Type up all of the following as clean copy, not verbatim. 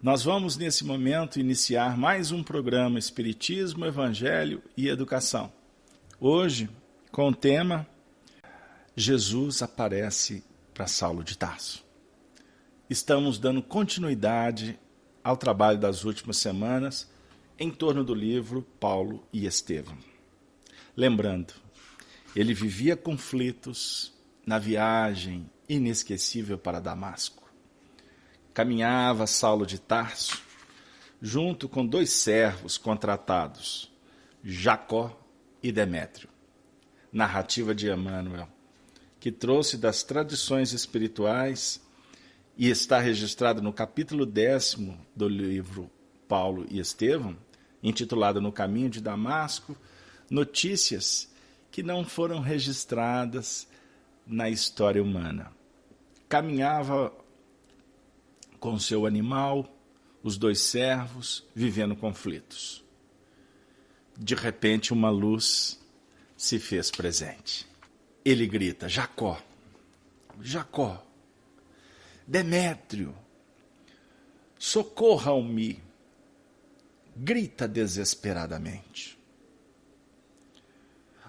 Nós vamos, nesse momento, iniciar mais um programa Espiritismo, Evangelho e Educação. Hoje, com o tema Jesus aparece para Saulo de Tarso. Estamos dando continuidade ao trabalho das últimas semanas em torno do livro Paulo e Estevão. Lembrando, ele vivia conflitos na viagem inesquecível para Damasco. Caminhava Saulo de Tarso junto com 2 servos contratados, Jacó e Demétrio. Narrativa de Emmanuel, que trouxe das tradições espirituais e está registrado no capítulo 10º do livro Paulo e Estevão, intitulado No Caminho de Damasco, notícias que não foram registradas na história humana. Caminhava com seu animal, os 2 servos, vivendo conflitos. De repente, uma luz se fez presente. Ele grita: Jacó, Jacó, Demétrio, socorram-me! Grita desesperadamente.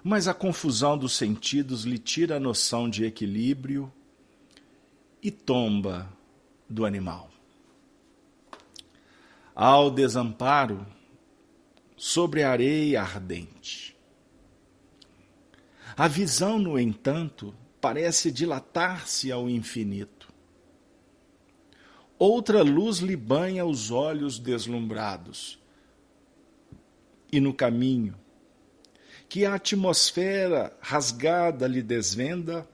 Mas a confusão dos sentidos lhe tira a noção de equilíbrio e tomba do animal. Ao desamparo, sobre a areia ardente. A visão, no entanto, parece dilatar-se ao infinito. Outra luz lhe banha os olhos deslumbrados. E no caminho, que a atmosfera rasgada lhe desvenda,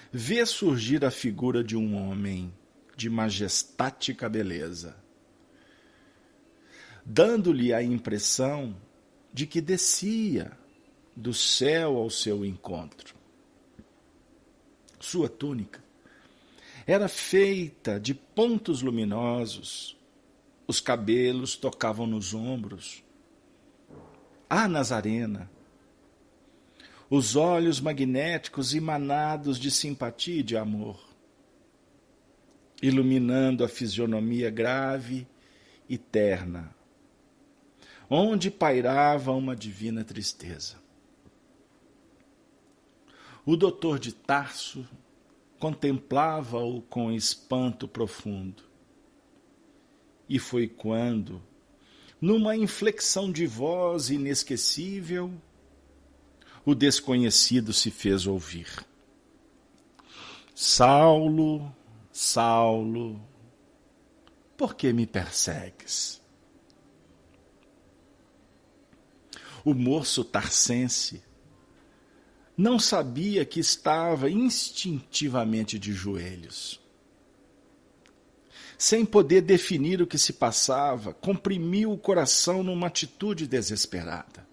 vê surgir a figura de um homem de majestática beleza, dando-lhe a impressão de que descia do céu ao seu encontro. Sua túnica era feita de pontos luminosos, os cabelos tocavam nos ombros. A Nazarena, os olhos magnéticos emanados de simpatia e de amor, iluminando a fisionomia grave e terna, onde pairava uma divina tristeza. O doutor de Tarso contemplava-o com espanto profundo. E foi quando, numa inflexão de voz inesquecível, o desconhecido se fez ouvir. Saulo, Saulo, por que me persegues? O moço tarsense não sabia que estava instintivamente de joelhos. Sem poder definir o que se passava, comprimiu o coração numa atitude desesperada.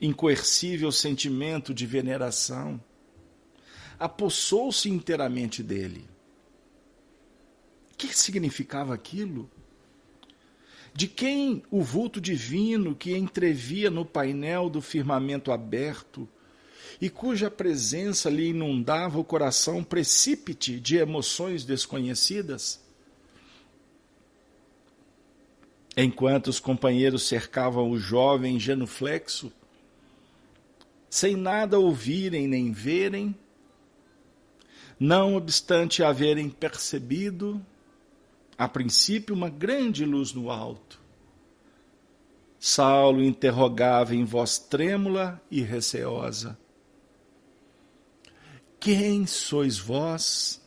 Incoercível sentimento de veneração apossou-se inteiramente dele. O que significava aquilo? De quem o vulto divino que entrevia no painel do firmamento aberto e cuja presença lhe inundava o coração precípite de emoções desconhecidas? Enquanto os companheiros cercavam o jovem genuflexo, sem nada ouvirem nem verem, não obstante haverem percebido, a princípio, uma grande luz no alto, Saulo interrogava em voz trêmula e receosa: quem sois vós,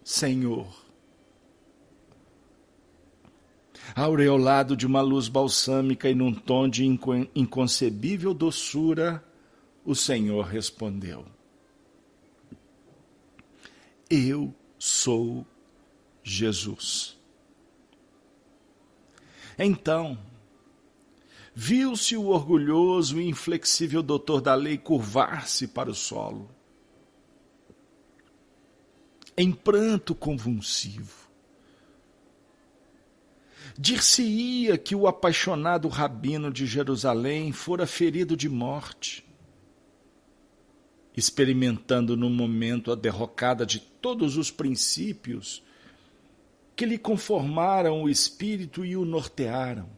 Senhor? Aureolado de uma luz balsâmica e num tom de inconcebível doçura, o Senhor respondeu: eu sou Jesus. Então, viu-se o orgulhoso e inflexível doutor da lei curvar-se para o solo, em pranto convulsivo. Dir-se-ia que o apaixonado rabino de Jerusalém fora ferido de morte, experimentando no momento a derrocada de todos os princípios que lhe conformaram o espírito e o nortearam,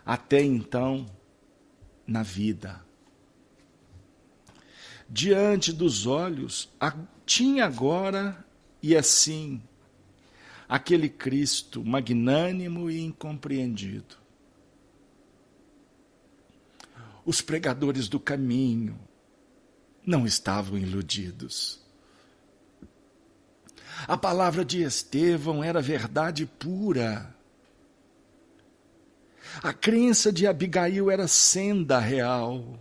até então, na vida. Diante dos olhos, tinha agora, e assim, aquele Cristo magnânimo e incompreendido. Os pregadores do caminho não estavam iludidos. A palavra de Estevão era verdade pura. A crença de Abigail era senda real.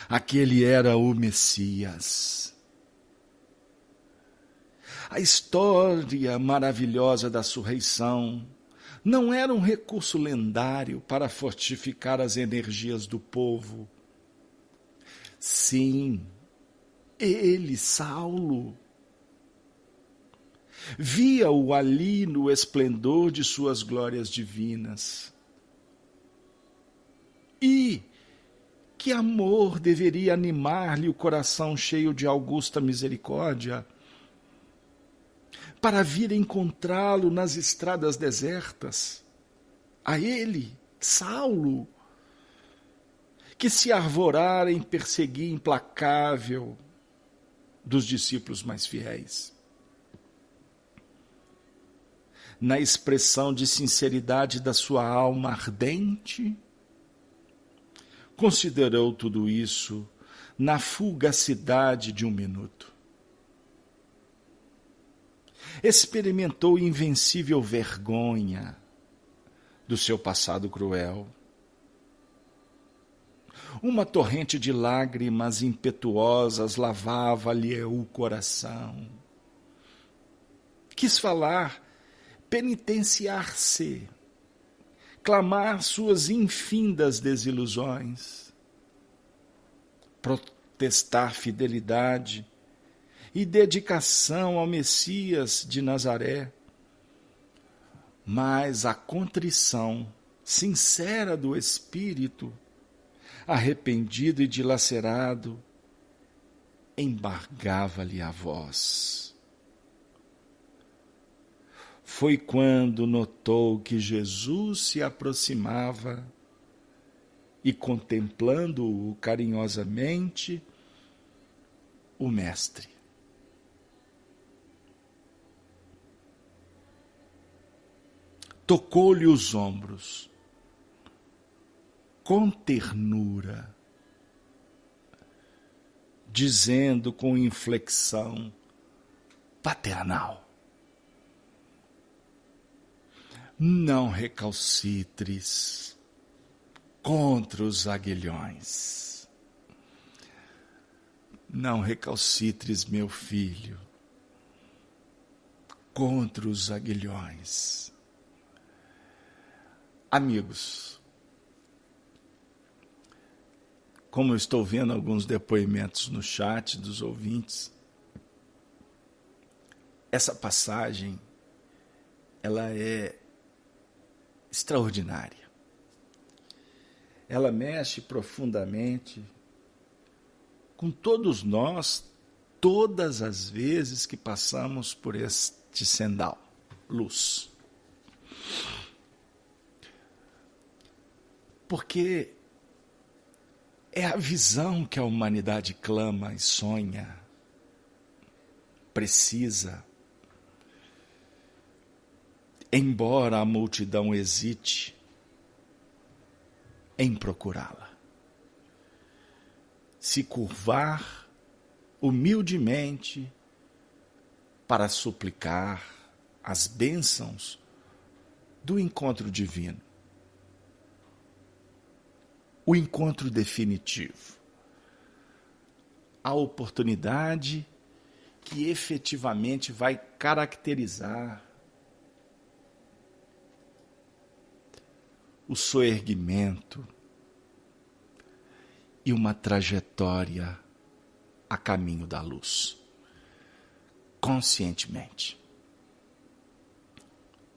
Aquele era o Messias. A história maravilhosa da ressurreição não era um recurso lendário para fortificar as energias do povo. Sim, ele, Saulo, via-o ali no esplendor de suas glórias divinas. E que amor deveria animar-lhe o coração cheio de augusta misericórdia para vir encontrá-lo nas estradas desertas, a ele, Saulo, que se arvorara em perseguir implacável dos discípulos mais fiéis. Na expressão de sinceridade da sua alma ardente, considerou tudo isso na fugacidade de um minuto. Experimentou invencível vergonha do seu passado cruel. Uma torrente de lágrimas impetuosas lavava-lhe o coração. Quis falar, penitenciar-se, clamar suas infindas desilusões, protestar fidelidade e dedicação ao Messias de Nazaré, mas a contrição sincera do espírito, arrependido e dilacerado, embargava-lhe a voz. Foi quando notou que Jesus se aproximava e, contemplando-o carinhosamente, o Mestre tocou-lhe os ombros com ternura, dizendo com inflexão paternal: não recalcitres contra os aguilhões. Não recalcitres, meu filho, contra os aguilhões. Amigos, como eu estou vendo alguns depoimentos no chat dos ouvintes, essa passagem, ela é extraordinária. Ela mexe profundamente com todos nós, todas as vezes que passamos por este sendal, luz. Porque é a visão que a humanidade clama e sonha, precisa. Embora a multidão hesite em procurá-la. Se curvar humildemente para suplicar as bênçãos do encontro divino. O encontro definitivo. A oportunidade que efetivamente vai caracterizar o soerguimento e uma trajetória a caminho da luz. Conscientemente.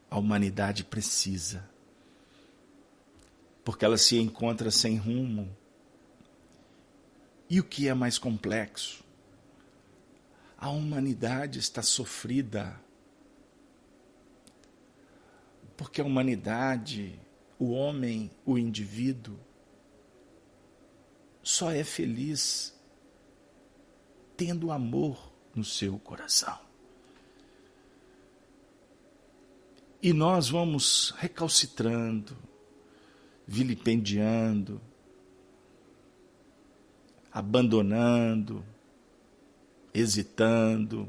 A humanidade precisa, porque ela se encontra sem rumo. E o que é mais complexo? A humanidade está sofrida, porque a humanidade, o homem, o indivíduo, só é feliz tendo amor no seu coração. E nós vamos recalcitrando, vilipendiando, abandonando, hesitando.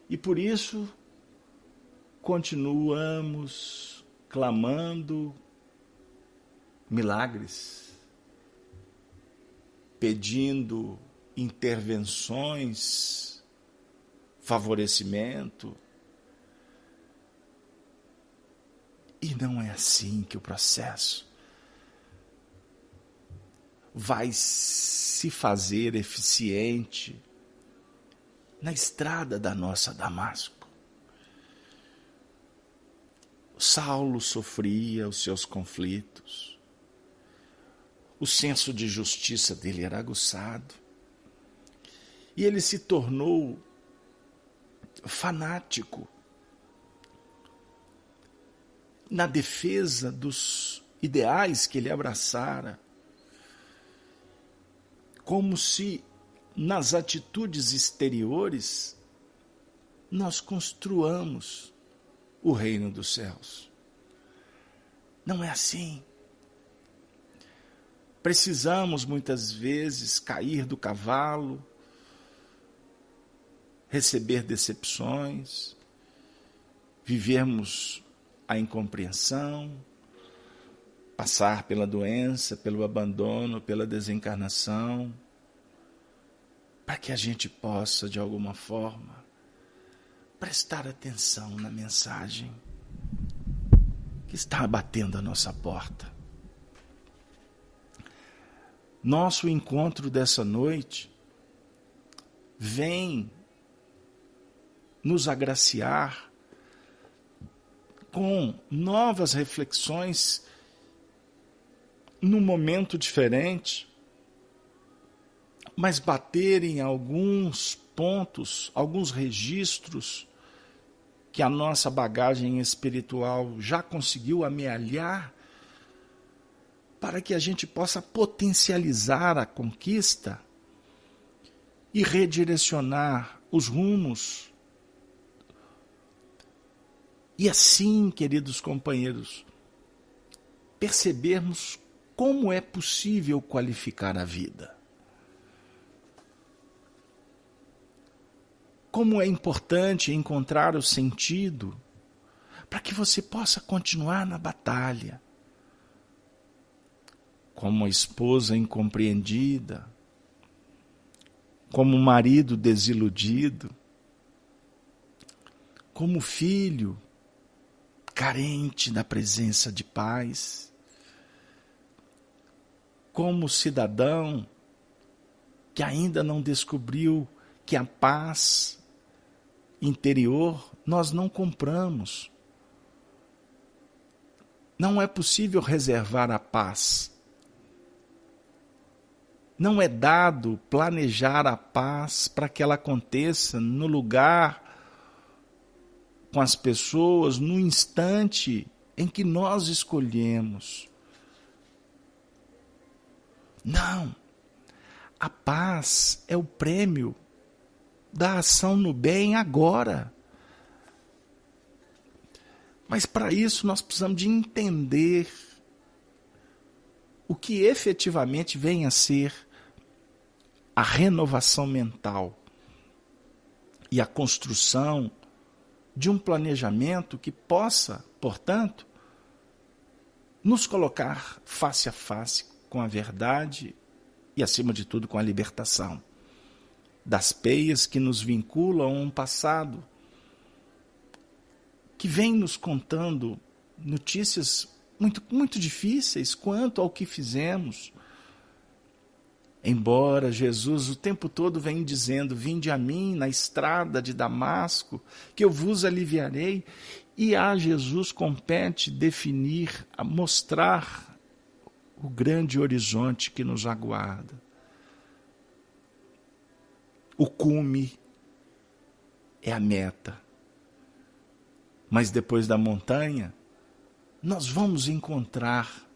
E por isso continuamos clamando milagres, pedindo intervenções, favorecimento. E não é assim que o processo vai se fazer eficiente na estrada da nossa Damasco. Saulo sofria os seus conflitos, o senso de justiça dele era aguçado, e ele se tornou fanático na defesa dos ideais que ele abraçara, como se nas atitudes exteriores nós construamos o reino dos céus. Não é assim. Precisamos muitas vezes cair do cavalo, receber decepções, vivermos a incompreensão, passar pela doença, pelo abandono, pela desencarnação, para que a gente possa, de alguma forma, prestar atenção na mensagem que está batendo a nossa porta. Nosso encontro dessa noite vem nos agraciar com novas reflexões num momento diferente, mas bater em alguns pontos, alguns registros que a nossa bagagem espiritual já conseguiu amealhar, para que a gente possa potencializar a conquista e redirecionar os rumos. E assim, queridos companheiros, percebermos como é possível qualificar a vida. Como é importante encontrar o sentido para que você possa continuar na batalha. Como esposa incompreendida, como marido desiludido, como filho carente da presença de pais, como cidadão que ainda não descobriu que a paz interior nós não compramos. Não é possível reservar a paz. Não é dado planejar a paz para que ela aconteça no lugar, com as pessoas, no instante em que nós escolhemos. Não. A paz é o prêmio da ação no bem agora. Mas para isso nós precisamos de entender o que efetivamente vem a ser a renovação mental e a construção de um planejamento que possa, portanto, nos colocar face a face com a verdade e, acima de tudo, com a libertação das peias que nos vinculam a um passado que vem nos contando notícias muito difíceis quanto ao que fizemos. Embora Jesus o tempo todo vem dizendo: vinde a mim na estrada de Damasco, que eu vos aliviarei, e a Jesus compete definir, mostrar o grande horizonte que nos aguarda. o cume, é a meta. Mas depois da montanha, nós vamos encontrar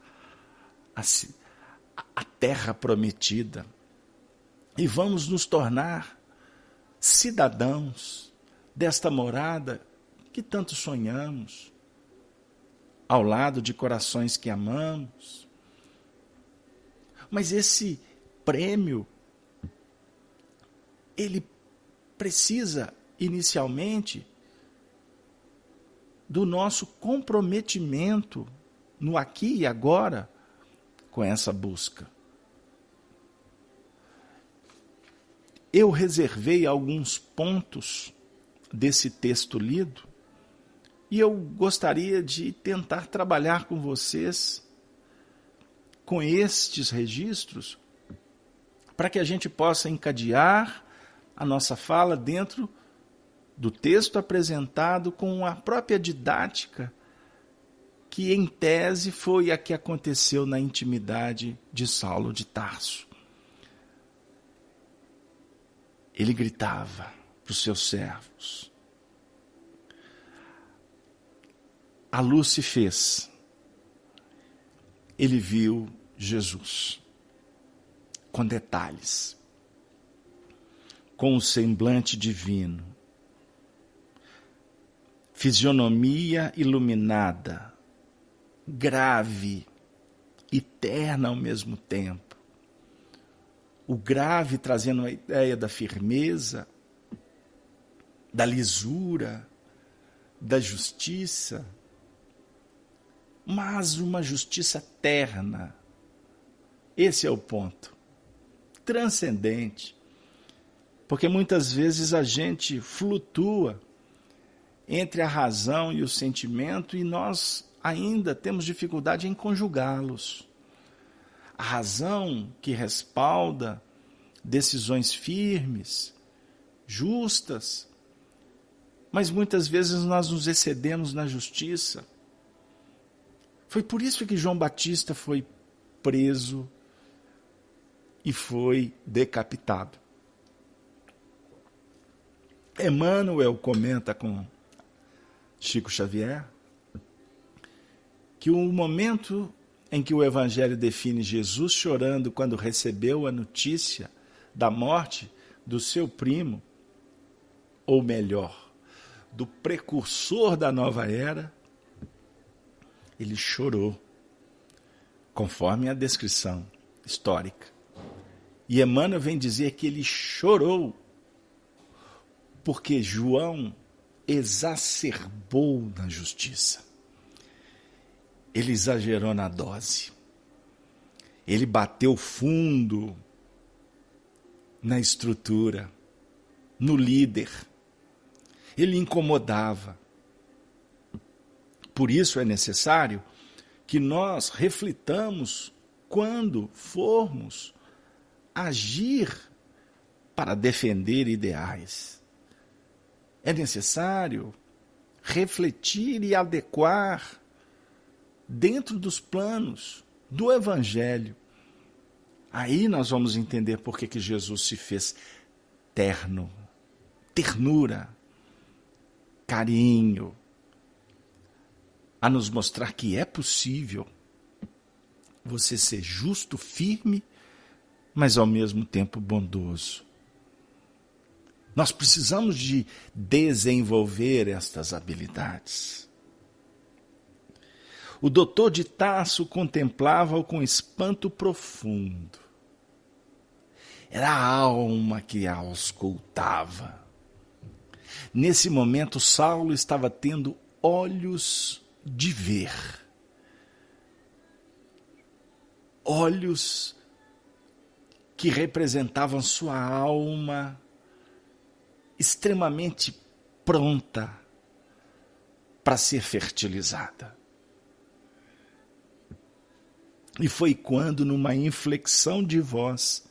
a terra prometida e vamos nos tornar cidadãos desta morada que tanto sonhamos, ao lado de corações que amamos. Mas esse prêmio, ele precisa inicialmente do nosso comprometimento no aqui e agora com essa busca. Eu reservei alguns pontos desse texto lido e eu gostaria de tentar trabalhar com vocês com estes registros para que a gente possa encadear a nossa fala dentro do texto apresentado com a própria didática que, em tese, foi a que aconteceu na intimidade de Saulo de Tarso. Ele gritava para os seus servos. A luz se fez. Ele viu Jesus, com detalhes, com o semblante divino, fisionomia iluminada, grave e terna ao mesmo tempo. O grave trazendo a ideia da firmeza, da lisura, da justiça, mas uma justiça terna. Esse é o ponto, transcendente, porque muitas vezes a gente flutua entre a razão e o sentimento e nós ainda temos dificuldade em conjugá-los. A razão que respalda decisões firmes, justas, mas muitas vezes nós nos excedemos na justiça. Foi por isso que João Batista foi preso e foi decapitado. Emmanuel comenta com Chico Xavier que o momento em que o Evangelho define Jesus chorando quando recebeu a notícia da morte do seu primo, ou melhor, do precursor da nova era, ele chorou, conforme a descrição histórica. E Emmanuel vem dizer que ele chorou porque João exacerbou na justiça. Ele exagerou na dose. Ele bateu fundo na estrutura, no líder. Ele incomodava. Por isso é necessário que nós reflitamos quando formos agir para defender ideais. É necessário refletir e adequar dentro dos planos do Evangelho. Aí nós vamos entender por que Jesus se fez terno, ternura, carinho, a nos mostrar que é possível você ser justo, firme, mas ao mesmo tempo bondoso. Nós precisamos de desenvolver estas habilidades. O doutor de Tarso contemplava-o com espanto profundo. Era a alma que a auscultava. Nesse momento, Saulo estava tendo olhos de ver. Olhos que representavam sua alma extremamente pronta para ser fertilizada. E foi quando, numa inflexão de voz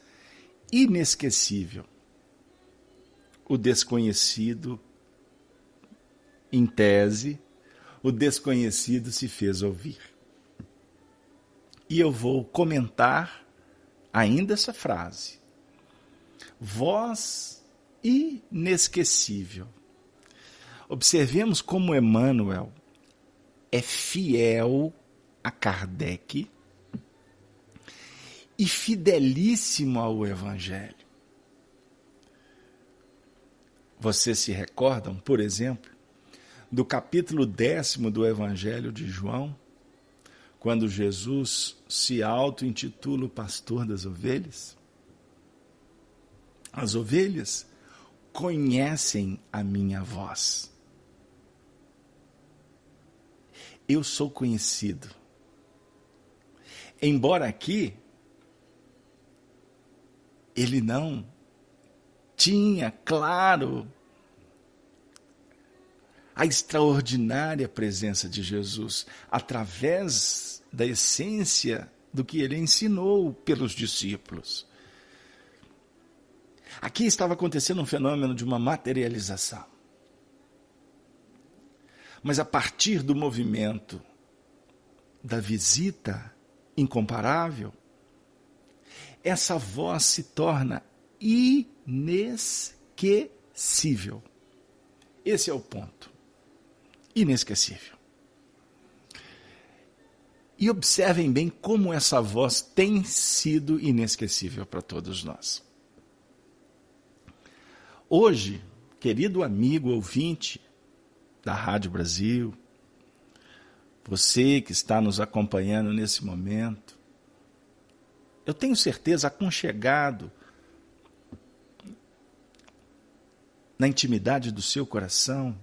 inesquecível, o desconhecido, em tese, o desconhecido se fez ouvir. E eu vou comentar ainda essa frase. Vós inesquecível. Observemos como Emmanuel é fiel a Kardec e fidelíssimo ao Evangelho. Vocês se recordam, por exemplo, do capítulo 10º do Evangelho de João, quando Jesus se auto-intitula o pastor das ovelhas? As ovelhas conhecem a minha voz. Eu sou conhecido. Embora aqui ele não tinha claro a extraordinária presença de Jesus através da essência do que ele ensinou pelos discípulos. Aqui estava acontecendo um fenômeno de uma materialização. Mas a partir do movimento da visita incomparável, essa voz se torna inesquecível. Esse é o ponto. Inesquecível. E observem bem como essa voz tem sido inesquecível para todos nós. Hoje, querido amigo ouvinte da Rádio Brasil, você que está nos acompanhando nesse momento, eu tenho certeza, aconchegado na intimidade do seu coração,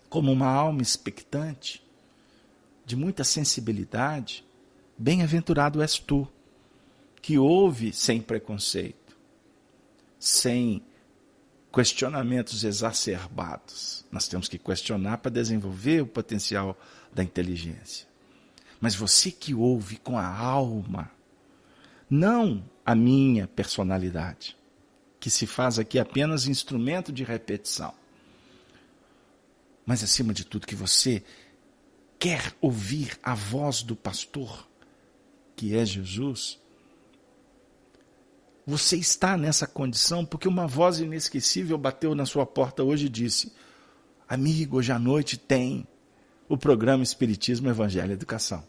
como uma alma expectante, de muita sensibilidade, bem-aventurado és tu, que ouve sem preconceito, sem questionamentos exacerbados. Nós temos que questionar para desenvolver o potencial da inteligência. Mas você que ouve com a alma, não a minha personalidade, que se faz aqui apenas instrumento de repetição, mas acima de tudo que você quer ouvir a voz do pastor, que é Jesus. Você está nessa condição porque uma voz inesquecível bateu na sua porta hoje e disse: amigo, hoje à noite tem o programa Espiritismo, Evangelho e Educação.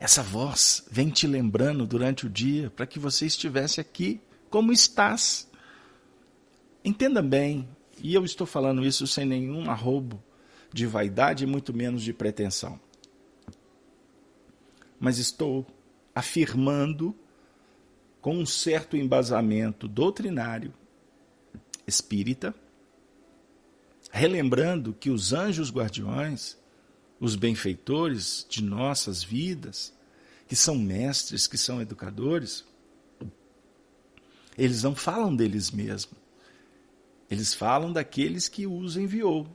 Essa voz vem te lembrando durante o dia para que você estivesse aqui como estás. Entenda bem, e eu estou falando isso sem nenhum arrobo de vaidade e muito menos de pretensão. Mas estou afirmando com um certo embasamento doutrinário espírita, relembrando que os anjos guardiões, os benfeitores de nossas vidas, que são mestres, que são educadores, eles não falam deles mesmos. Eles falam daqueles que os enviou.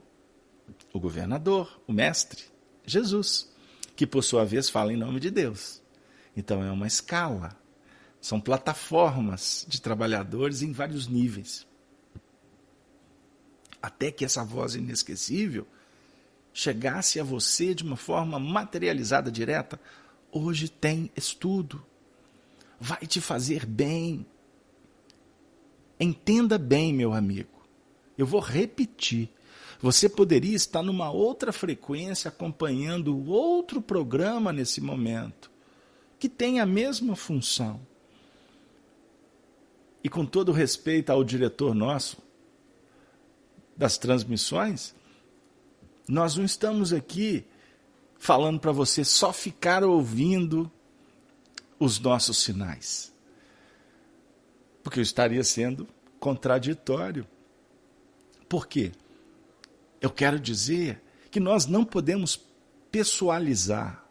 O governador, o mestre, Jesus, que por sua vez fala em nome de Deus. Então é uma escala. São plataformas de trabalhadores em vários níveis. Até que essa voz inesquecível chegasse a você de uma forma materializada, direta. Hoje tem estudo. Vai te fazer bem. Entenda bem, meu amigo. Eu vou repetir. Você poderia estar numa outra frequência acompanhando outro programa nesse momento, que tem a mesma função. E com todo respeito ao diretor nosso das transmissões, nós não estamos aqui falando para você só ficar ouvindo os nossos sinais. Porque eu estaria sendo contraditório. Por quê? Eu quero dizer que nós não podemos personalizar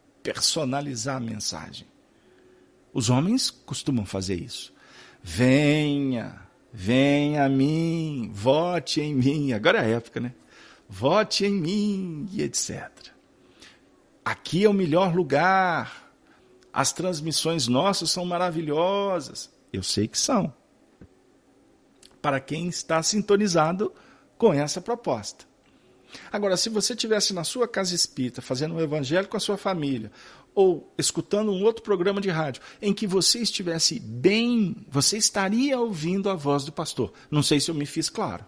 a mensagem. Os homens costumam fazer isso. Venha a mim, vote em mim. Agora é a época, né? Vote em mim e etc. Aqui é o melhor lugar. As transmissões nossas são maravilhosas. Eu sei que são. Para quem está sintonizado com essa proposta. Agora, se você estivesse na sua casa espírita, fazendo um evangelho com a sua família, ou escutando um outro programa de rádio, em que você estivesse bem, você estaria ouvindo a voz do pastor. Não sei se eu me fiz claro.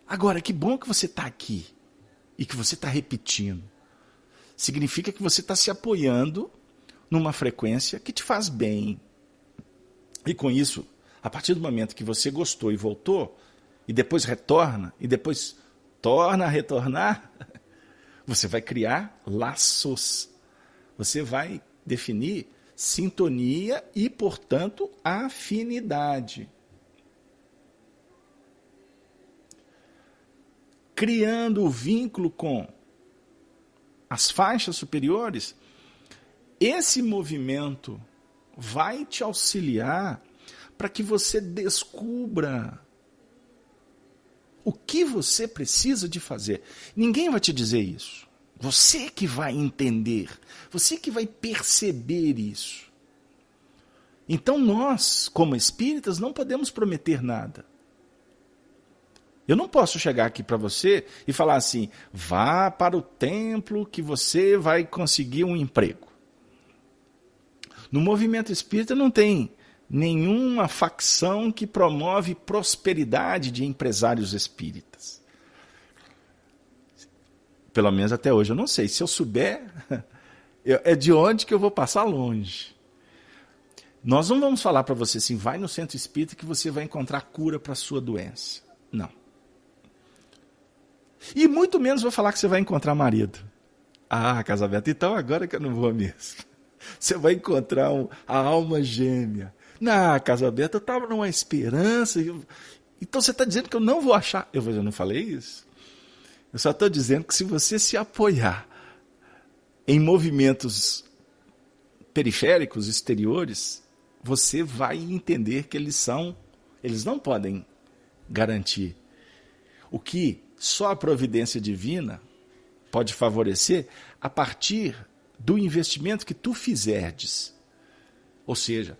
Agora, que bom que você está aqui e que você está repetindo. Significa que você está se apoiando numa frequência que te faz bem. E com isso, a partir do momento que você gostou e voltou, e depois retorna, e depois torna a retornar, você vai criar laços. Você vai definir sintonia e, portanto, afinidade. Criando o vínculo com as faixas superiores, esse movimento vai te auxiliar para que você descubra o que você precisa de fazer. Ninguém vai te dizer isso. Você que vai entender, você que vai perceber isso. Então nós, como espíritas, não podemos prometer nada. Eu não posso chegar aqui para você e falar assim, vá para o templo que você vai conseguir um emprego. No movimento espírita não tem nenhuma facção que promove prosperidade de empresários espíritas. Pelo menos até hoje eu não sei. Se eu souber, é de onde que eu vou passar longe. Nós não vamos falar para você assim, vai no centro espírita que você vai encontrar cura para a sua doença. Não. E muito menos vou falar que você vai encontrar marido. Ah, Casa Aberta, então agora que eu não vou mesmo. Você vai encontrar a alma gêmea. Na Casa Aberta eu estava numa esperança. Então você está dizendo que eu não vou achar. Eu não falei isso. Eu só estou dizendo que se você se apoiar em movimentos periféricos, exteriores, você vai entender que eles não podem garantir. O que só a providência divina pode favorecer a partir do investimento que tu fizerdes. Ou seja,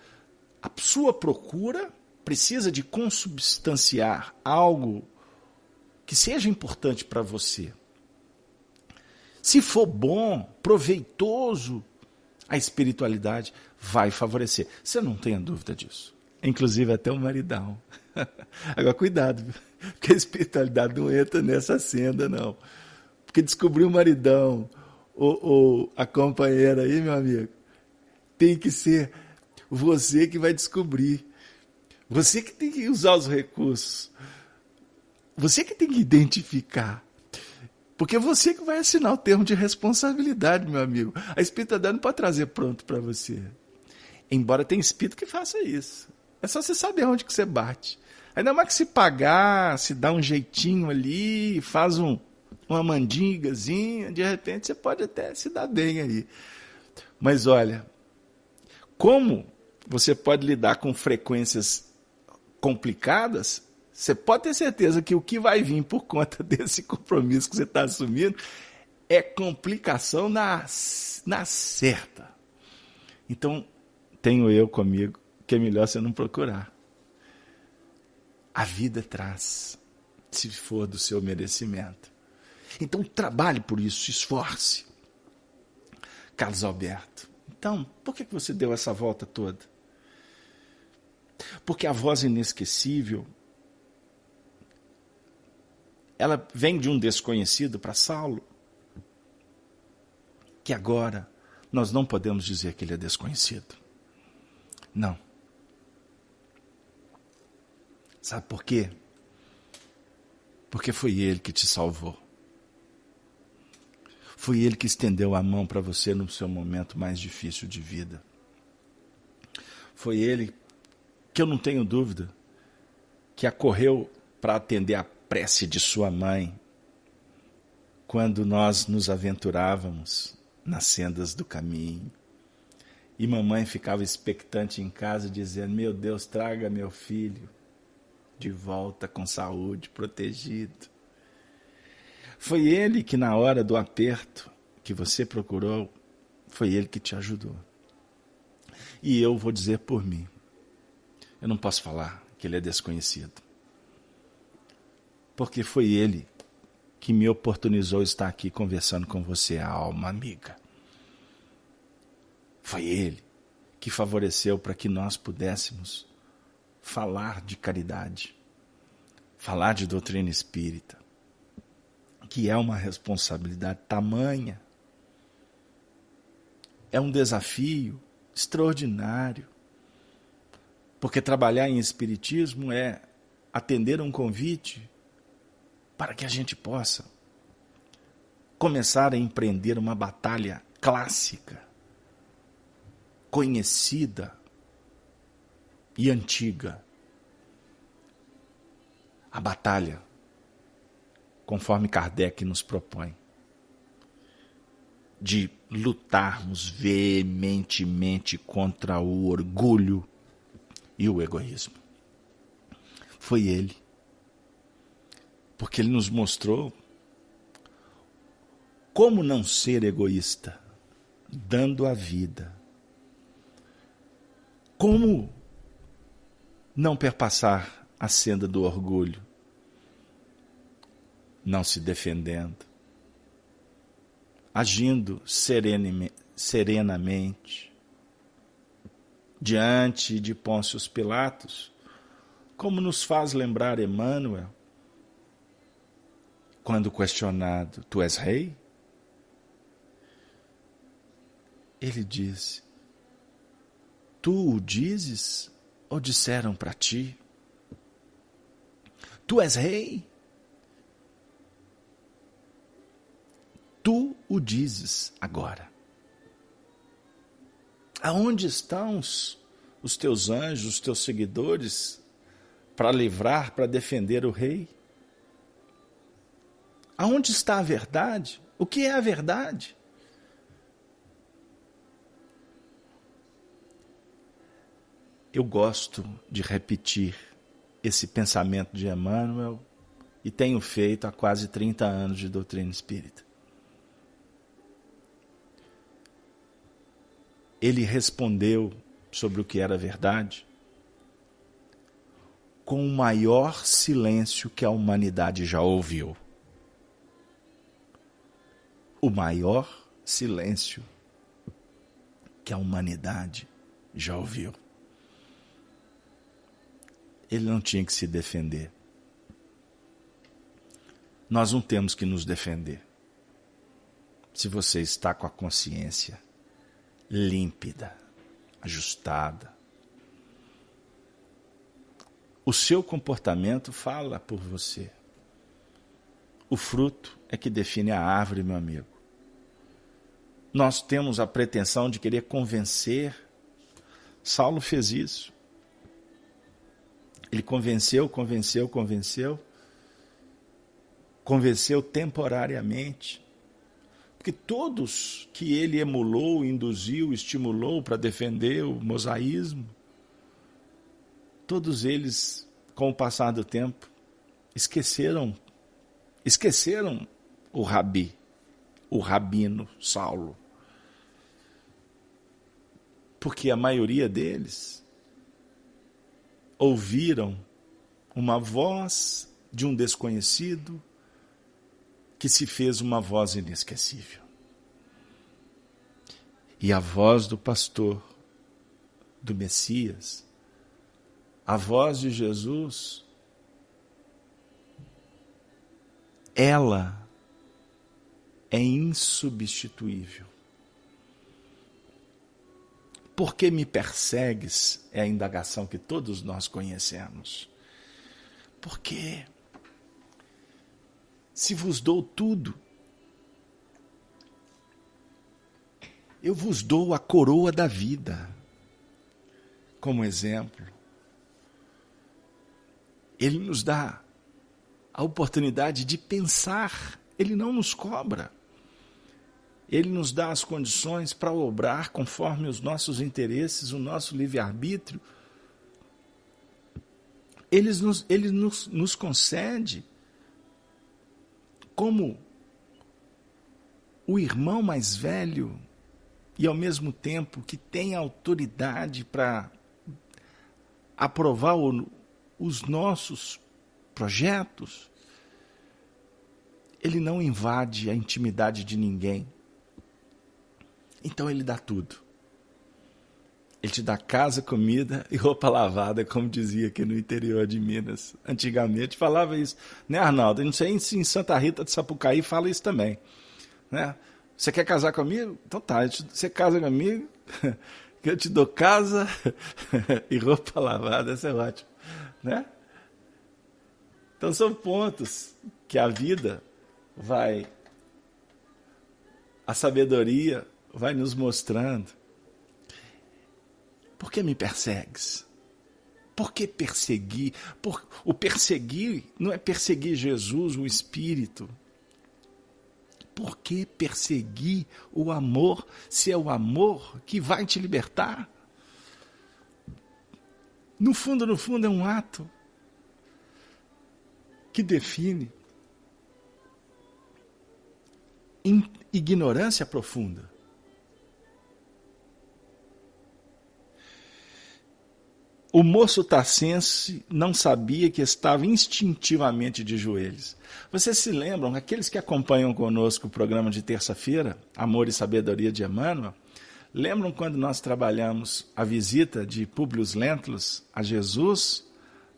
a sua procura precisa de consubstanciar algo que seja importante para você. Se for bom, proveitoso, a espiritualidade vai favorecer. Você não tenha dúvida disso. Inclusive até o maridão. Agora cuidado, porque a espiritualidade não entra nessa senda, não. Porque descobrir o maridão ou a companheira aí, meu amigo, tem que ser você que vai descobrir. Você que tem que usar os recursos. Você que tem que identificar. Porque você que vai assinar o termo de responsabilidade, meu amigo. A espiritualidade não pode trazer pronto para você. Embora tenha espírito que faça isso. É só você saber onde que você bate. Ainda mais que se pagar, se dá um jeitinho ali, faz uma mandigazinha, de repente você pode até se dar bem aí. Mas olha, como você pode lidar com frequências complicadas, você pode ter certeza que o que vai vir por conta desse compromisso que você está assumindo é complicação na certa. Então, tenho eu comigo que é melhor você não procurar. A vida traz, se for do seu merecimento. Então, trabalhe por isso, se esforce. Carlos Alberto, então, por que você deu essa volta toda? Porque a voz inesquecível, ela vem de um desconhecido para Saulo, que agora nós não podemos dizer que ele é desconhecido. Não. Sabe por quê? Porque foi ele que te salvou. Foi ele que estendeu a mão para você no seu momento mais difícil de vida. Foi ele que eu não tenho dúvida que acorreu para atender a prece de sua mãe quando nós nos aventurávamos nas sendas do caminho. E mamãe ficava expectante em casa dizendo, meu Deus, traga meu filho de volta com saúde, protegido. Foi ele que na hora do aperto que você procurou, foi ele que te ajudou. E eu vou dizer por mim, eu não posso falar que ele é desconhecido. Porque foi ele que me oportunizou estar aqui conversando com você, alma amiga. Foi Ele que favoreceu para que nós pudéssemos falar de caridade, falar de doutrina espírita, que é uma responsabilidade tamanha, é um desafio extraordinário, porque trabalhar em espiritismo é atender a um convite para que a gente possa começar a empreender uma batalha clássica, conhecida e antiga. A batalha, conforme Kardec nos propõe, de lutarmos veementemente contra o orgulho e o egoísmo. Foi Ele. Porque Ele nos mostrou como não ser egoísta, dando a vida. Como não perpassar a senda do orgulho, não se defendendo, agindo serenamente, diante de Pôncio Pilatos, como nos faz lembrar Emmanuel, quando questionado, tu és rei? Ele diz, tu o dizes ou disseram para ti? Tu és rei? Tu o dizes agora. Aonde estão os teus anjos, os teus seguidores, para livrar, para defender o rei? Aonde está a verdade? O que é a verdade? Eu gosto de repetir esse pensamento de Emmanuel e tenho feito há quase 30 anos de doutrina espírita. Ele respondeu sobre o que era verdade com o maior silêncio que a humanidade já ouviu. O maior silêncio que a humanidade já ouviu. Ele não tinha que se defender. Nós não temos que nos defender. Se você está com a consciência límpida, ajustada, o seu comportamento fala por você. O fruto é que define a árvore, meu amigo. Nós temos a pretensão de querer convencer. Saulo fez isso. Ele convenceu temporariamente. Porque todos que ele emulou, induziu, estimulou para defender o mosaísmo, todos eles, com o passar do tempo, esqueceram o rabi, o rabino Saulo. Porque a maioria deles ouviram uma voz de um desconhecido que se fez uma voz inesquecível. E a voz do pastor, do Messias, a voz de Jesus, ela é insubstituível. Por que me persegues? É a indagação que todos nós conhecemos. Porque se vos dou tudo, eu vos dou a coroa da vida. Como exemplo, Ele nos dá a oportunidade de pensar, Ele não nos cobra. Ele nos dá as condições para obrar conforme os nossos interesses, o nosso livre-arbítrio. Ele nos concede como o irmão mais velho e ao mesmo tempo que tem autoridade para aprovar os nossos projetos. Ele não invade a intimidade de ninguém. Então ele dá tudo. Ele te dá casa, comida e roupa lavada, como dizia aqui no interior de Minas. Antigamente falava isso. Né, Arnaldo? Eu não sei se em Santa Rita de Sapucaí fala isso também. Né? Você quer casar comigo? Então tá, você casa comigo, que eu te dou casa e roupa lavada. Isso é ótimo. Né? Então são pontos que a vida vai, a sabedoria vai nos mostrando. Por que me persegues? Por que perseguir? O perseguir não é perseguir Jesus, o Espírito. Por que perseguir o amor, se é o amor que vai te libertar? No fundo, é um ato que define ignorância profunda. O moço tarcense não sabia que estava instintivamente de joelhos. Vocês se lembram, aqueles que acompanham conosco o programa de terça-feira, Amor e Sabedoria de Emmanuel, lembram quando nós trabalhamos a visita de Públio Lentulus a Jesus,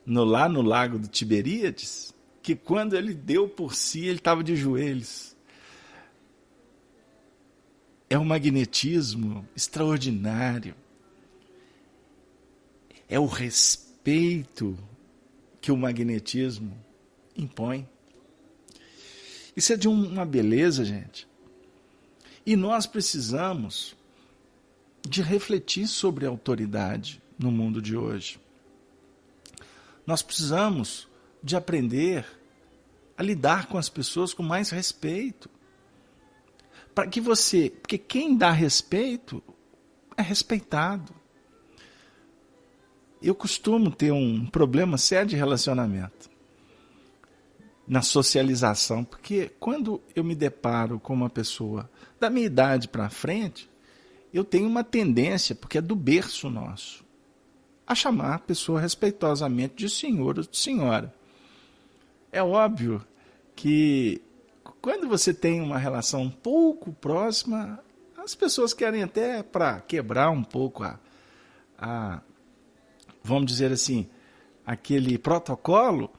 lá no lago do Tiberíades? Que quando ele deu por si, ele estava de joelhos. É um magnetismo extraordinário. É o respeito que o magnetismo impõe. Isso é de uma beleza, gente. E nós precisamos de refletir sobre a autoridade no mundo de hoje. Nós precisamos de aprender a lidar com as pessoas com mais respeito. Porque quem dá respeito é respeitado. Eu costumo ter um problema sério de relacionamento na socialização, porque quando eu me deparo com uma pessoa da minha idade para frente, eu tenho uma tendência, porque é do berço nosso, a chamar a pessoa respeitosamente de senhor ou de senhora. É óbvio que quando você tem uma relação um pouco próxima, as pessoas querem até para quebrar um pouco vamos dizer assim, aquele protocolo.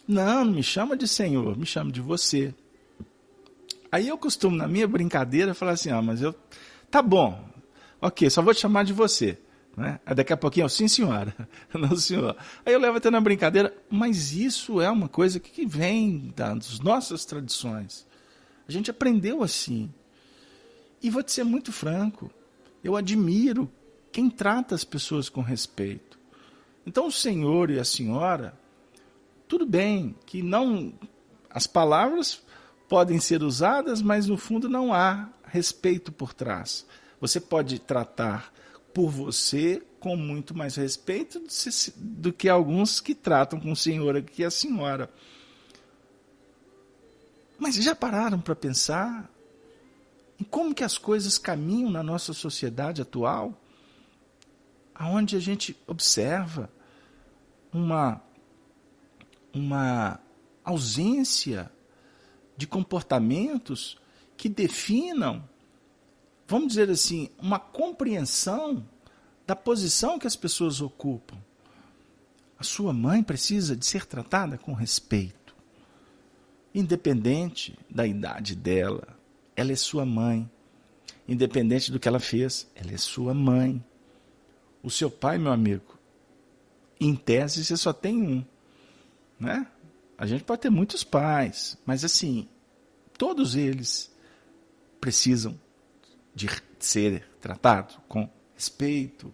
Não me chama de senhor, me chama de você. Aí eu costumo, na minha brincadeira, falar assim, tá bom, ok, só vou te chamar de você. Né? Aí daqui a pouquinho, sim senhora, não senhor. Aí eu levo até na brincadeira, mas isso é uma coisa que vem das nossas tradições. A gente aprendeu assim. E vou te ser muito franco, eu admiro quem trata as pessoas com respeito. Então o senhor e a senhora, tudo bem que não, as palavras podem ser usadas, mas no fundo não há respeito por trás. Você pode tratar por você com muito mais respeito do que alguns que tratam com senhora que a senhora. Mas já pararam para pensar em como que as coisas caminham na nossa sociedade atual? Onde a gente observa uma ausência de comportamentos que definam, vamos dizer assim, uma compreensão da posição que as pessoas ocupam. A sua mãe precisa de ser tratada com respeito, independente da idade dela. Ela é sua mãe. Independente do que ela fez, ela é sua mãe. O seu pai, meu amigo, em tese você só tem um, né? A gente pode ter muitos pais, mas assim, todos eles precisam de ser tratados com respeito.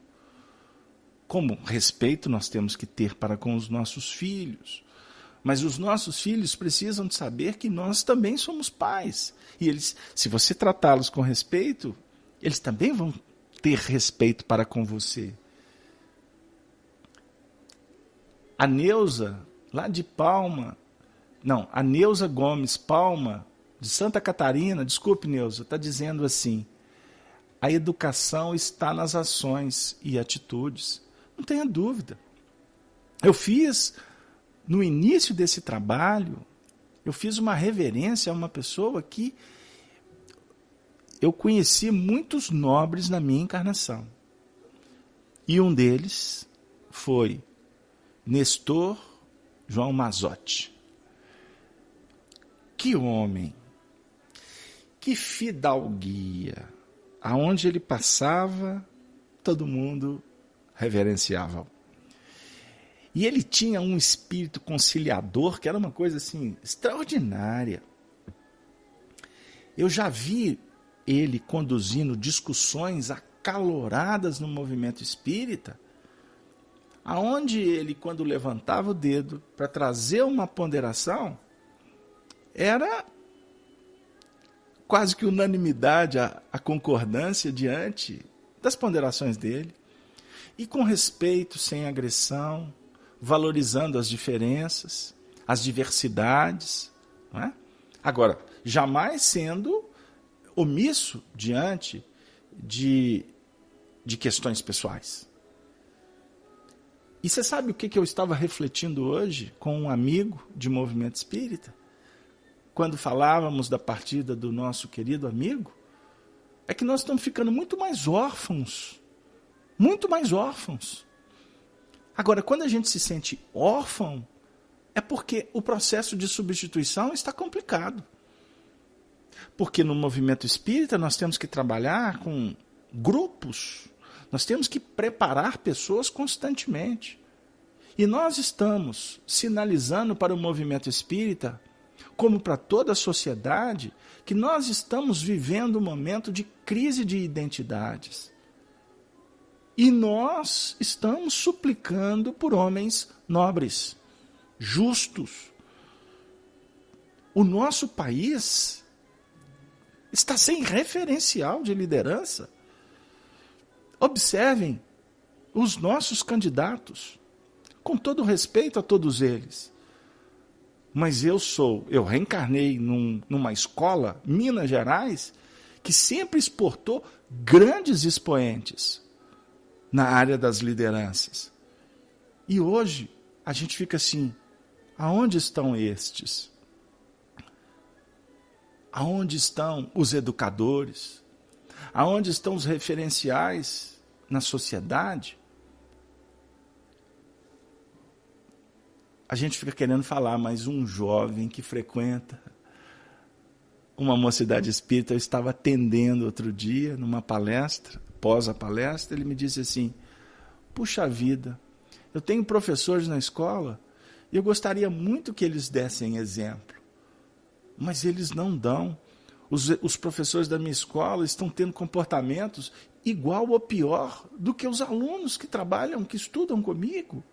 Como respeito nós temos que ter para com os nossos filhos. Mas os nossos filhos precisam de saber que nós também somos pais. E eles, se você tratá-los com respeito, eles também vão ter respeito para com você. A Neuza, lá de Palma, a Neuza Gomes Palma, de Santa Catarina, desculpe Neuza, está dizendo assim, a educação está nas ações e atitudes. Não tenha dúvida. Eu fiz, no início desse trabalho, eu fiz uma reverência a uma pessoa que eu conheci muitos nobres na minha encarnação. E um deles foi Nestor João Mazzotti. Que homem, que fidalguia. Aonde ele passava, todo mundo reverenciava. E ele tinha um espírito conciliador que era uma coisa assim extraordinária. Eu já vi ele conduzindo discussões acaloradas no movimento espírita, aonde ele, quando levantava o dedo para trazer uma ponderação, era quase que unanimidade, a concordância diante das ponderações dele, e com respeito, sem agressão, valorizando as diferenças, as diversidades, não é? Agora, jamais sendo omisso diante de questões pessoais. E você sabe o que eu estava refletindo hoje com um amigo de movimento espírita? Quando falávamos da partida do nosso querido amigo, é que nós estamos ficando muito mais órfãos. Muito mais órfãos. Agora, quando a gente se sente órfão, é porque o processo de substituição está complicado. Porque no movimento espírita nós temos que trabalhar com grupos, nós temos que preparar pessoas constantemente. E nós estamos sinalizando para o movimento espírita, como para toda a sociedade, que nós estamos vivendo um momento de crise de identidades. E nós estamos suplicando por homens nobres, justos. O nosso país está sem referencial de liderança. Observem os nossos candidatos, com todo respeito a todos eles. Mas eu reencarnei numa escola, Minas Gerais, que sempre exportou grandes expoentes na área das lideranças. E hoje a gente fica assim, aonde estão estes? Aonde estão os educadores? Aonde estão os referenciais na sociedade? A gente fica querendo falar, mas um jovem que frequenta uma mocidade espírita, eu estava atendendo outro dia, numa palestra, após a palestra, ele me disse assim, puxa vida, eu tenho professores na escola e eu gostaria muito que eles dessem exemplo, mas eles não dão. Os professores da minha escola estão tendo comportamentos igual ou pior do que os alunos que trabalham, que estudam comigo.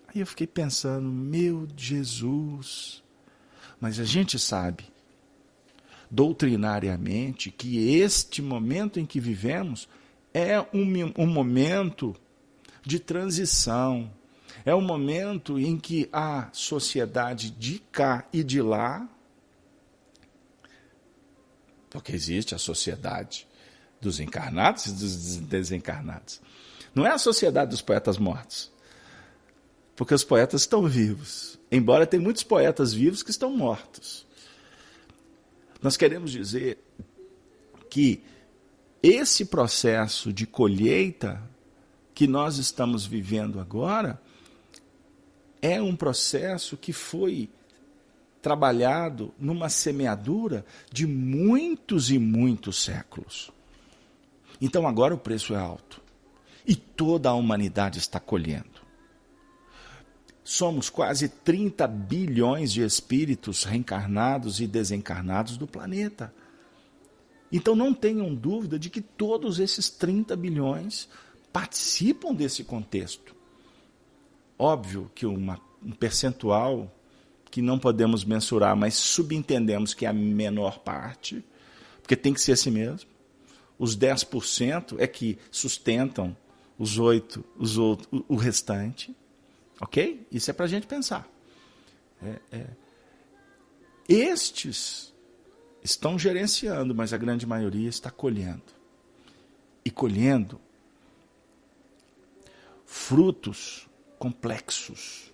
Aí eu fiquei pensando, meu Jesus, mas a gente sabe, doutrinariamente, que este momento em que vivemos é um momento de transição, é um momento em que a sociedade de cá e de lá, porque existe a sociedade dos encarnados e dos desencarnados, não é a sociedade dos poetas mortos, porque os poetas estão vivos, embora tem muitos poetas vivos que estão mortos. Nós queremos dizer que esse processo de colheita que nós estamos vivendo agora é um processo que foi trabalhado numa semeadura de muitos e muitos séculos. Então agora o preço é alto e toda a humanidade está colhendo. Somos quase 30 bilhões de espíritos reencarnados e desencarnados do planeta. Então não tenham dúvida de que todos esses 30 bilhões participam desse contexto. Óbvio que um percentual que não podemos mensurar, mas subentendemos que é a menor parte, porque tem que ser assim mesmo. Os 10% é que sustentam os 8%, o restante. Ok? Isso é para a gente pensar. Estes estão gerenciando, mas a grande maioria está colhendo. E colhendo frutos complexos,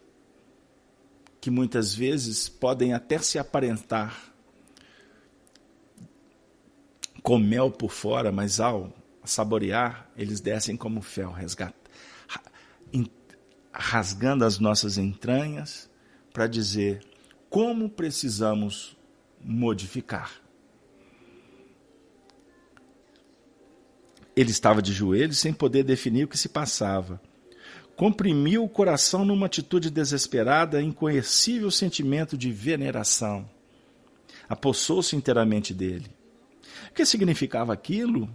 que muitas vezes podem até se aparentar com mel por fora, mas ao saborear, eles descem como fel, rasgando as nossas entranhas para dizer como precisamos modificar. Ele estava de joelhos sem poder definir o que se passava. Comprimiu o coração numa atitude desesperada, inconhecível sentimento de veneração. Apossou-se inteiramente dele. O que significava aquilo?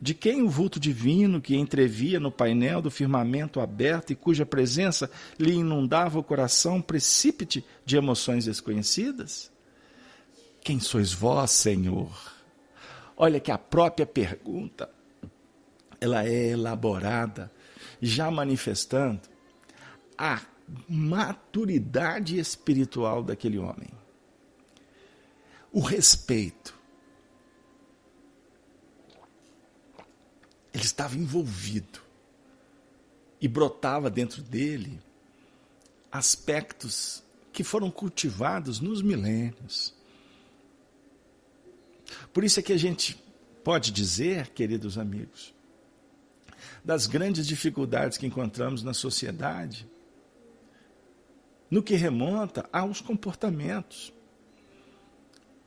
De quem o vulto divino que entrevia no painel do firmamento aberto e cuja presença lhe inundava o coração precípite de emoções desconhecidas? Quem sois vós, Senhor? Olha que a própria pergunta, ela é elaborada, já manifestando a maturidade espiritual daquele homem. O respeito. Ele estava envolvido e brotava dentro dele aspectos que foram cultivados nos milênios. Por isso é que a gente pode dizer, queridos amigos, das grandes dificuldades que encontramos na sociedade, no que remonta aos comportamentos.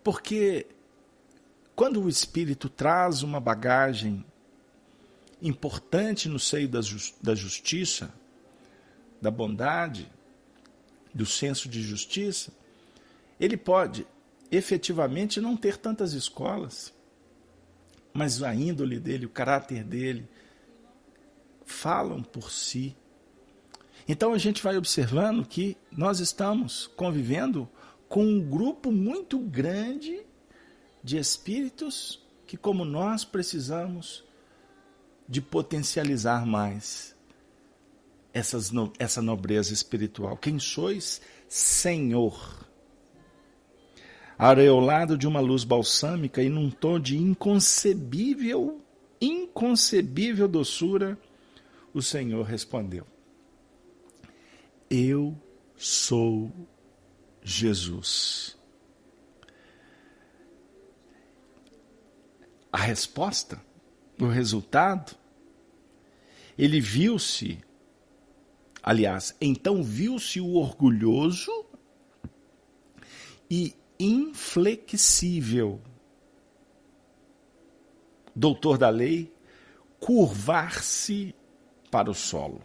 Porque quando o Espírito traz uma bagagem importante no seio da justiça, da bondade, do senso de justiça, ele pode efetivamente não ter tantas escolas, mas a índole dele, o caráter dele, falam por si. Então a gente vai observando que nós estamos convivendo com um grupo muito grande de espíritos que, como nós, precisamos de potencializar mais essa nobreza espiritual. Quem sois? Senhor. Aureolado de uma luz balsâmica e num tom de inconcebível doçura, o Senhor respondeu: eu sou Jesus. A resposta, o resultado, ele viu-se, então viu-se o orgulhoso e inflexível doutor da lei curvar-se para o solo.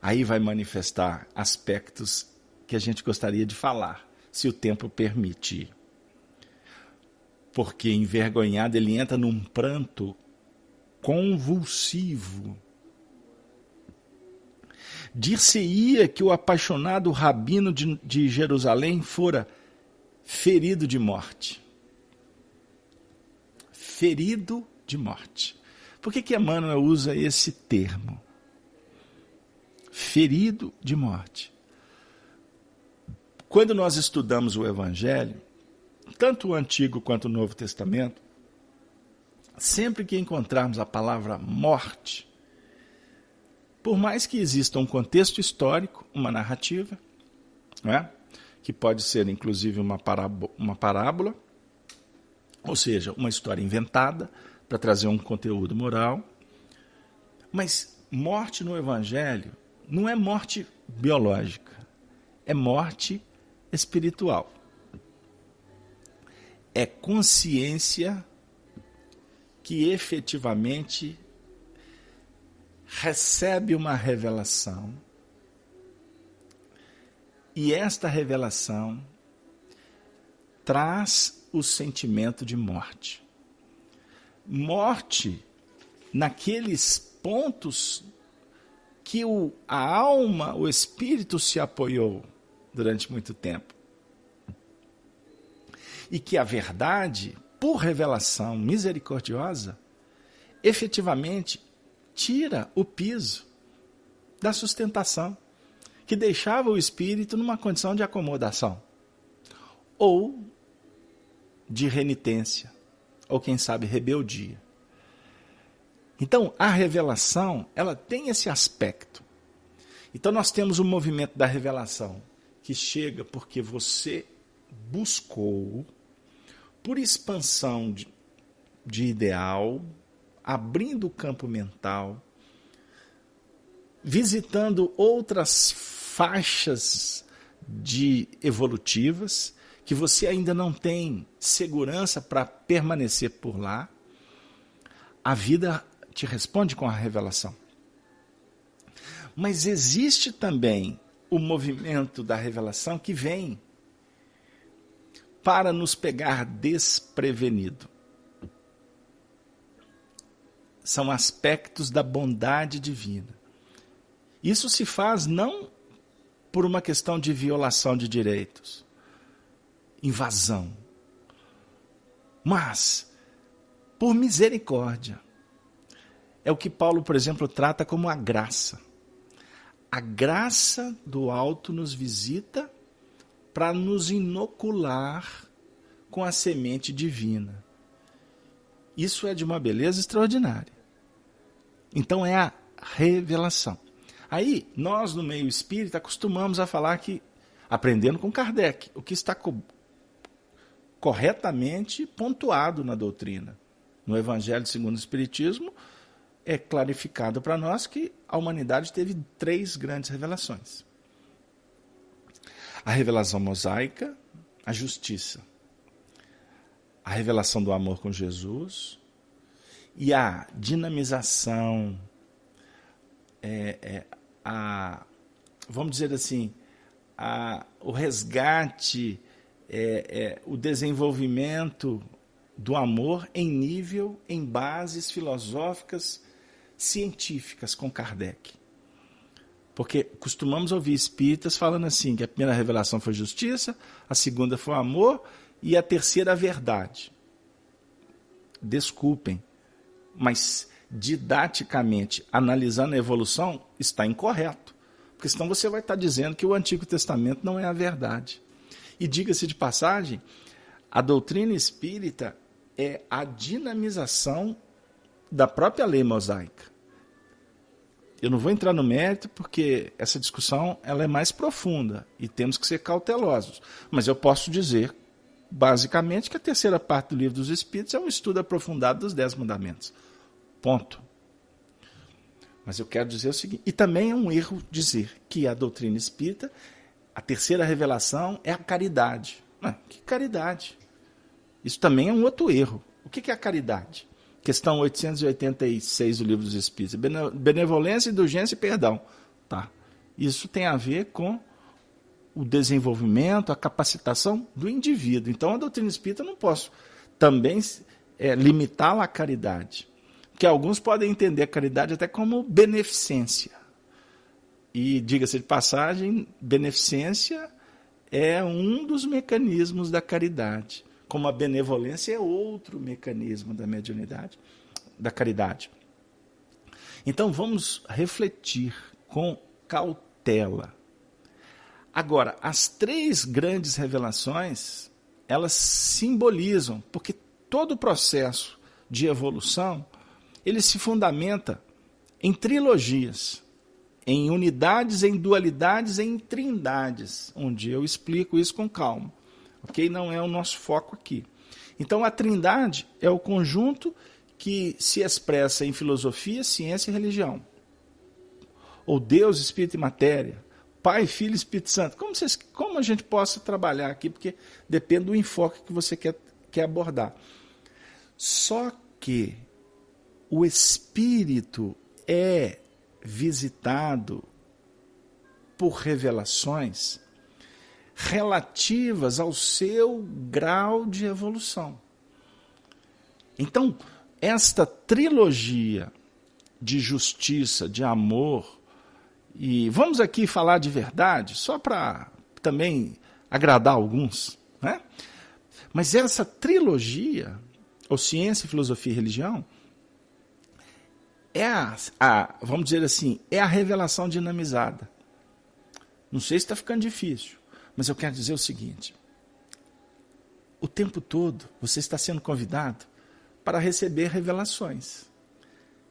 Aí vai manifestar aspectos que a gente gostaria de falar, se o tempo permitir. Porque envergonhado ele entra num pranto convulsivo. Dir-se-ia que o apaixonado rabino de Jerusalém fora ferido de morte. Ferido de morte. Por que Emmanuel usa esse termo? Ferido de morte. Quando nós estudamos o Evangelho, tanto o Antigo quanto o Novo Testamento, sempre que encontrarmos a palavra morte, por mais que exista um contexto histórico, uma narrativa, né, que pode ser inclusive uma parábola, ou seja, uma história inventada para trazer um conteúdo moral, mas morte no Evangelho não é morte biológica, é morte espiritual. É consciência que efetivamente recebe uma revelação e esta revelação traz o sentimento de morte. Morte naqueles pontos que a alma, o espírito se apoiou durante muito tempo. E que a verdade, por revelação misericordiosa, efetivamente tira o piso da sustentação, que deixava o espírito numa condição de acomodação, ou de renitência, ou quem sabe rebeldia. Então, a revelação, ela tem esse aspecto. Então, nós temos o movimento da revelação, que chega porque você buscou, por expansão de ideal, abrindo o campo mental, visitando outras faixas evolutivas que você ainda não tem segurança para permanecer por lá. A vida te responde com a revelação. Mas existe também o movimento da revelação que vem para nos pegar desprevenido. São aspectos da bondade divina. Isso se faz não por uma questão de violação de direitos, invasão, mas por misericórdia. É o que Paulo, por exemplo, trata como a graça. A graça do alto nos visita para nos inocular com a semente divina. Isso é de uma beleza extraordinária. Então é a revelação. Aí, nós no meio espírita acostumamos a falar que, aprendendo com Kardec, o que está corretamente pontuado na doutrina. No Evangelho segundo o Espiritismo, é clarificado para nós que a humanidade teve 3 grandes revelações. A revelação mosaica, a justiça. A revelação do amor com Jesus e a dinamização, vamos dizer assim, o resgate, o desenvolvimento do amor em bases filosóficas, científicas com Kardec. Porque costumamos ouvir espíritas falando assim, que a primeira revelação foi justiça, a segunda foi amor e a terceira a verdade. Desculpem, mas didaticamente, analisando a evolução, está incorreto. Porque senão você vai estar dizendo que o Antigo Testamento não é a verdade. E diga-se de passagem, a doutrina espírita é a dinamização da própria lei mosaica. Eu não vou entrar no mérito porque essa discussão ela é mais profunda e temos que ser cautelosos. Mas eu posso dizer, basicamente, que a terceira parte do Livro dos Espíritos é um estudo aprofundado dos 10 mandamentos. Ponto. Mas eu quero dizer o seguinte, e também é um erro dizer que a doutrina espírita, a terceira revelação é a caridade. Não, que caridade? Isso também é um outro erro. O que é a caridade? Questão 886 do Livro dos Espíritos. Benevolência, indulgência e perdão. Tá. Isso tem a ver com o desenvolvimento, a capacitação do indivíduo. Então, a doutrina espírita eu não posso também limitá-la à caridade. Porque alguns podem entender a caridade até como beneficência. E, diga-se de passagem, beneficência é um dos mecanismos da caridade. Como a benevolência é outro mecanismo da mediunidade, da caridade. Então vamos refletir com cautela. Agora, as 3 grandes revelações, elas simbolizam, porque todo o processo de evolução, ele se fundamenta em trilogias, em unidades, em dualidades, em trindades. Um dia eu explico isso com calma. Ok? Não é o nosso foco aqui. Então, a trindade é o conjunto que se expressa em filosofia, ciência e religião. Ou Deus, Espírito e Matéria. Pai, Filho e Espírito Santo. Como a gente possa trabalhar aqui, porque depende do enfoque que você quer abordar. Só que o Espírito é visitado por revelações relativas ao seu grau de evolução. Então, esta trilogia de justiça, de amor, e vamos aqui falar de verdade, só para também agradar alguns, né? Mas essa trilogia, ou ciência, filosofia e religião, é vamos dizer assim, é a revelação dinamizada. Não sei se está ficando difícil. Mas eu quero dizer o seguinte, o tempo todo você está sendo convidado para receber revelações.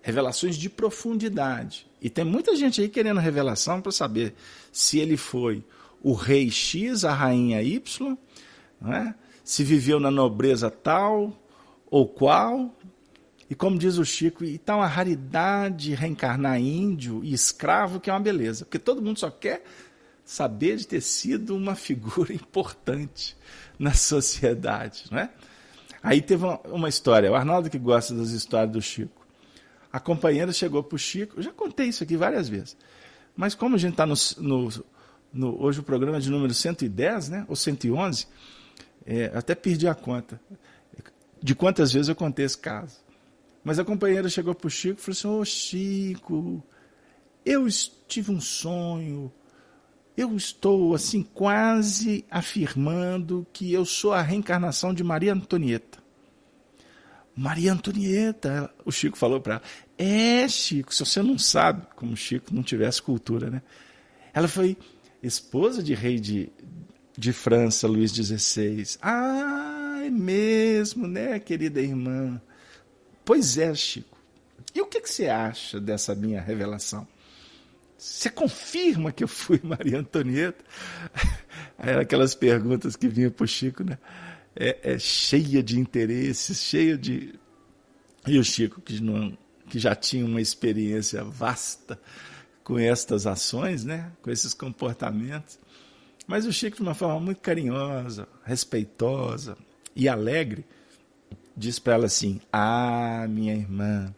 Revelações de profundidade. E tem muita gente aí querendo revelação para saber se ele foi o rei X, a rainha Y, não é? Se viveu na nobreza tal, ou qual. E como diz o Chico, e tá uma raridade reencarnar índio e escravo, que é uma beleza. Porque todo mundo só quer saber de ter sido uma figura importante na sociedade, não é? Aí teve uma história, o Arnaldo que gosta das histórias do Chico. A companheira chegou para o Chico, eu já contei isso aqui várias vezes, mas como a gente está hoje o programa é de número 110, né, ou 111, até perdi a conta de quantas vezes eu contei esse caso. Mas a companheira chegou para o Chico e falou assim: ô Chico, eu tive um sonho, eu estou assim quase afirmando que eu sou a reencarnação de Maria Antonieta. Maria Antonieta, o Chico falou para ela, Chico, se você não sabe, como o Chico não tivesse cultura, né? Ela foi esposa de rei de França, Luís XVI. Ah, é mesmo, né, querida irmã? Pois é, Chico. E o que você acha dessa minha revelação? Você confirma que eu fui Maria Antonieta? Era aquelas perguntas que vinham para o Chico, né? Cheia de interesses, cheia de... E o Chico, que já tinha uma experiência vasta com estas ações, né? Com esses comportamentos. Mas o Chico, de uma forma muito carinhosa, respeitosa e alegre, diz para ela assim: ah, minha irmã,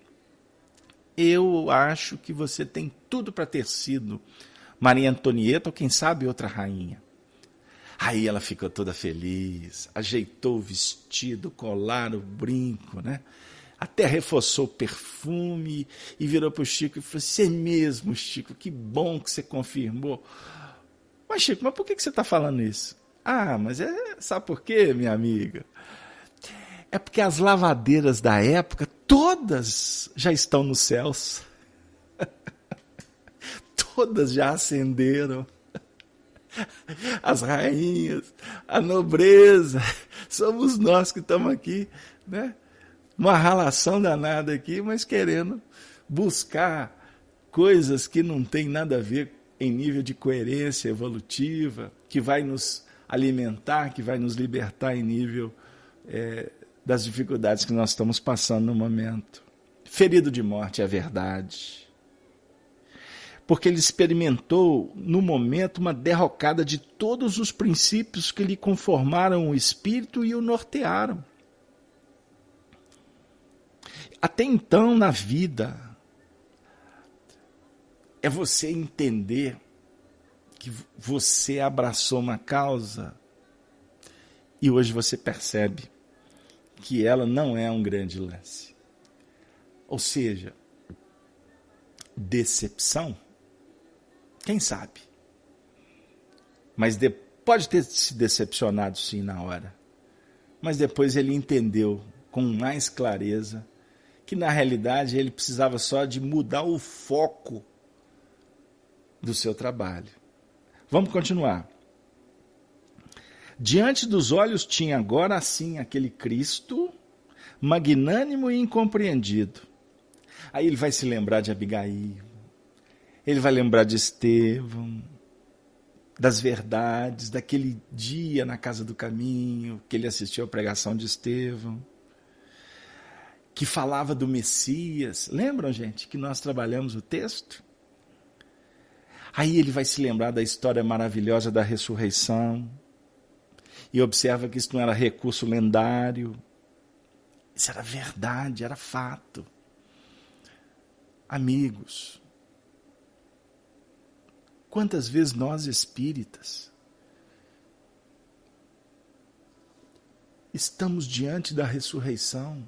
eu acho que você tem tudo para ter sido Maria Antonieta ou quem sabe outra rainha. Aí ela ficou toda feliz, ajeitou o vestido, o colar, o brinco, né? Até reforçou o perfume e virou para o Chico e falou: você mesmo, Chico, que bom que você confirmou. Mas Chico, mas por que você está falando isso? Ah, mas sabe por quê, minha amiga? É porque as lavadeiras da época, todas já estão nos céus. Todas já ascenderam. As rainhas, a nobreza, somos nós que estamos aqui, né? Uma ralação danada aqui, mas querendo buscar coisas que não tem nada a ver em nível de coerência evolutiva, que vai nos alimentar, que vai nos libertar em nível das dificuldades que nós estamos passando no momento. Ferido de morte é verdade. Porque ele experimentou, no momento, uma derrocada de todos os princípios que lhe conformaram o espírito e o nortearam. Até então, na vida, é você entender que você abraçou uma causa e hoje você percebe que ela não é um grande lance. Ou seja, decepção, quem sabe? Mas pode ter se decepcionado sim na hora. Mas depois ele entendeu com mais clareza que na realidade ele precisava só de mudar o foco do seu trabalho. Vamos continuar. Diante dos olhos tinha agora assim aquele Cristo magnânimo e incompreendido. Aí ele vai se lembrar de Abigail, ele vai lembrar de Estevão, das verdades, daquele dia na Casa do Caminho, que ele assistiu à pregação de Estevão, que falava do Messias. Lembram, gente, que nós trabalhamos o texto? Aí ele vai se lembrar da história maravilhosa da ressurreição e observa que isso não era recurso lendário, isso era verdade, era fato. Amigos, quantas vezes nós espíritas estamos diante da ressurreição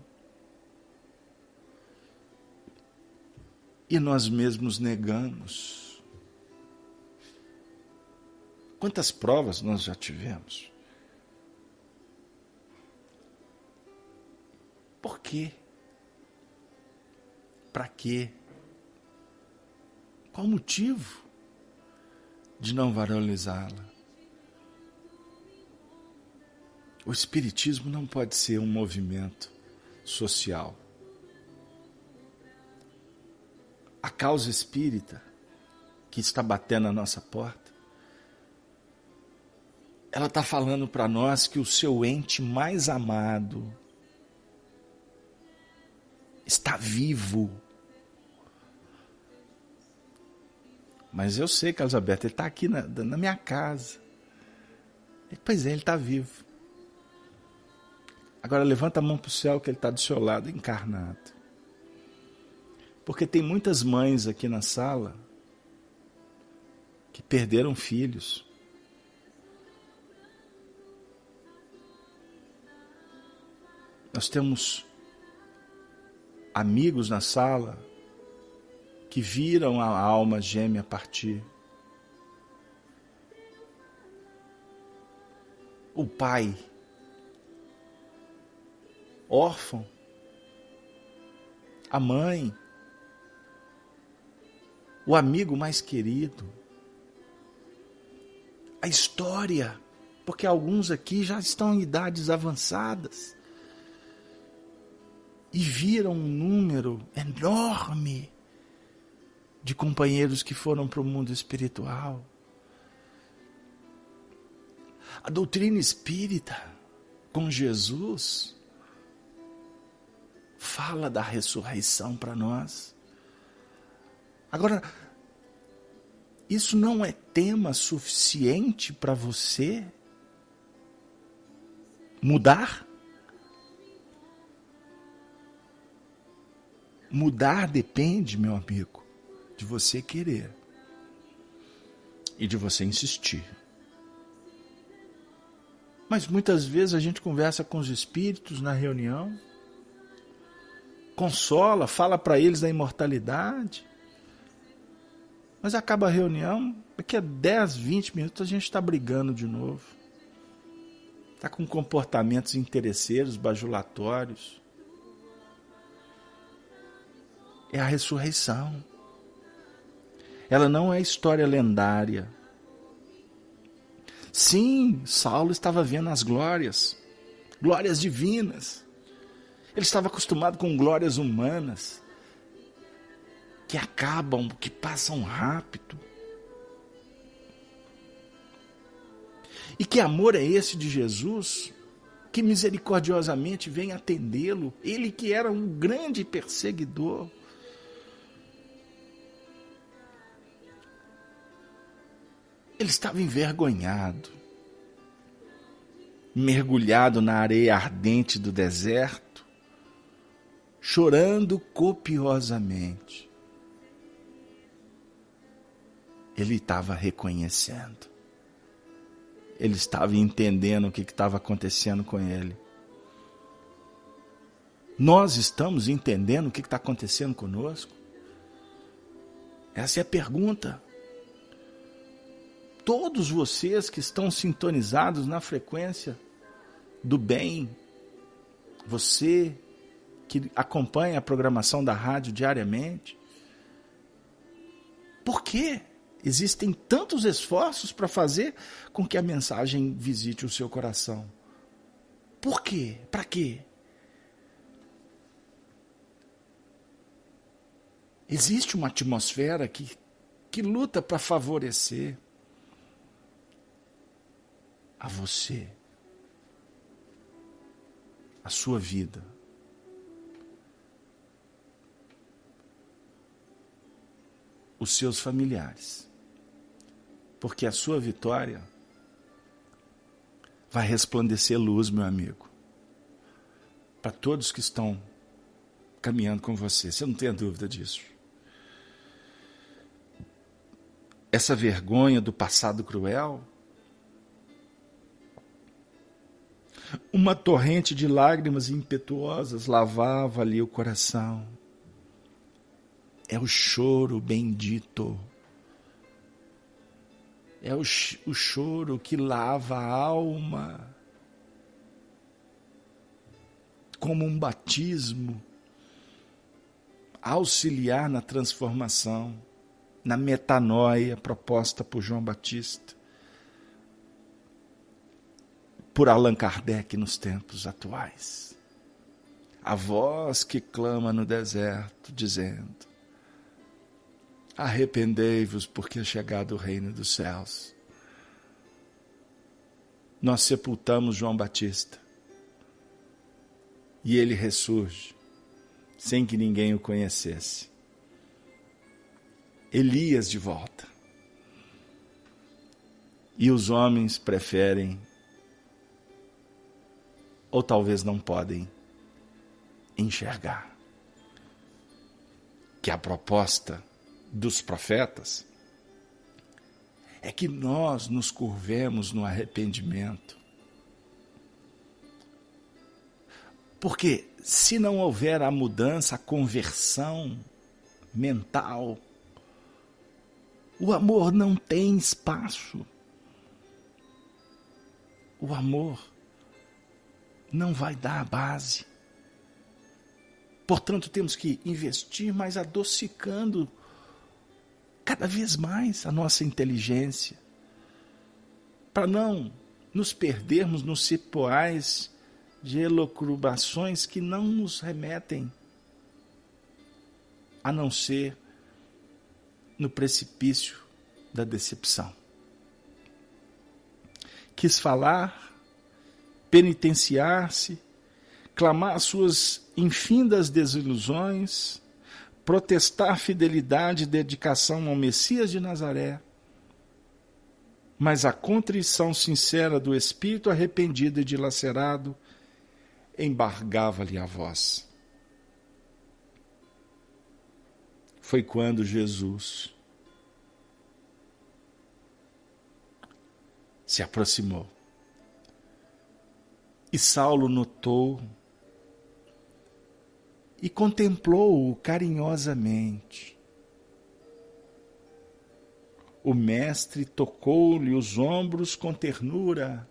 e nós mesmos negamos? Quantas provas nós já tivemos? Por quê? Para quê? Qual o motivo de não valorizá-la? O espiritismo não pode ser um movimento social. A causa espírita que está batendo na nossa porta, ela está falando para nós que o seu ente mais amado está vivo. Mas eu sei, Carlos Alberto, ele está aqui na minha casa. Pois é, ele está vivo. Agora levanta a mão para o céu que ele está do seu lado, encarnado. Porque tem muitas mães aqui na sala que perderam filhos. Nós temos amigos na sala que viram a alma gêmea partir. O pai, órfão, a mãe, o amigo mais querido, a história, porque alguns aqui já estão em idades avançadas e viram um número enorme de companheiros que foram para o mundo espiritual. A doutrina espírita, com Jesus, fala da ressurreição para nós. Agora, isso não é tema suficiente para você mudar? Mudar depende, meu amigo, de você querer e de você insistir. Mas muitas vezes a gente conversa com os espíritos na reunião, consola, fala para eles da imortalidade, mas acaba a reunião, daqui a 10, 20 minutos a gente está brigando de novo. Está com comportamentos interesseiros, bajulatórios. É a ressurreição. Ela não é história lendária. Sim, Saulo estava vendo as glórias divinas. Ele estava acostumado com glórias humanas, que acabam, que passam rápido. E que amor é esse de Jesus, que misericordiosamente vem atendê-lo, ele que era um grande perseguidor. Ele estava envergonhado, mergulhado na areia ardente do deserto, chorando copiosamente. Ele estava reconhecendo, ele estava entendendo o que estava acontecendo com ele. Nós estamos entendendo o que está acontecendo conosco? Essa é a pergunta. Todos vocês que estão sintonizados na frequência do bem, você que acompanha a programação da rádio diariamente, por que existem tantos esforços para fazer com que a mensagem visite o seu coração? Por quê? Para quê? Existe uma atmosfera que luta para favorecer a você, a sua vida. Os seus familiares. Porque a sua vitória vai resplandecer luz, meu amigo, para todos que estão caminhando com você. Você não tem dúvida disso. Essa vergonha do passado cruel, uma torrente de lágrimas impetuosas lavava ali o coração. É o choro bendito. É o choro que lava a alma. Como um batismo. Auxiliar na transformação, na metanoia proposta por João Batista, por Allan Kardec nos tempos atuais. A voz que clama no deserto, dizendo: arrependei-vos, porque é chegado o reino dos céus. Nós sepultamos João Batista e ele ressurge, sem que ninguém o conhecesse. Elias de volta. E os homens preferem, ou talvez não podem, enxergar que a proposta dos profetas é que nós nos curvemos no arrependimento. Porque se não houver a mudança, a conversão mental, o amor não tem espaço. O amor não vai dar a base. Portanto, temos que investir, mas adocicando cada vez mais a nossa inteligência, para não nos perdermos nos cipoais de elucubrações que não nos remetem a não ser no precipício da decepção. Quis falar, penitenciar-se, clamar suas infindas desilusões, protestar fidelidade e dedicação ao Messias de Nazaré, mas a contrição sincera do espírito arrependido e dilacerado embargava-lhe a voz. Foi quando Jesus se aproximou e Saulo notou e contemplou-o carinhosamente. O mestre tocou-lhe os ombros com ternura,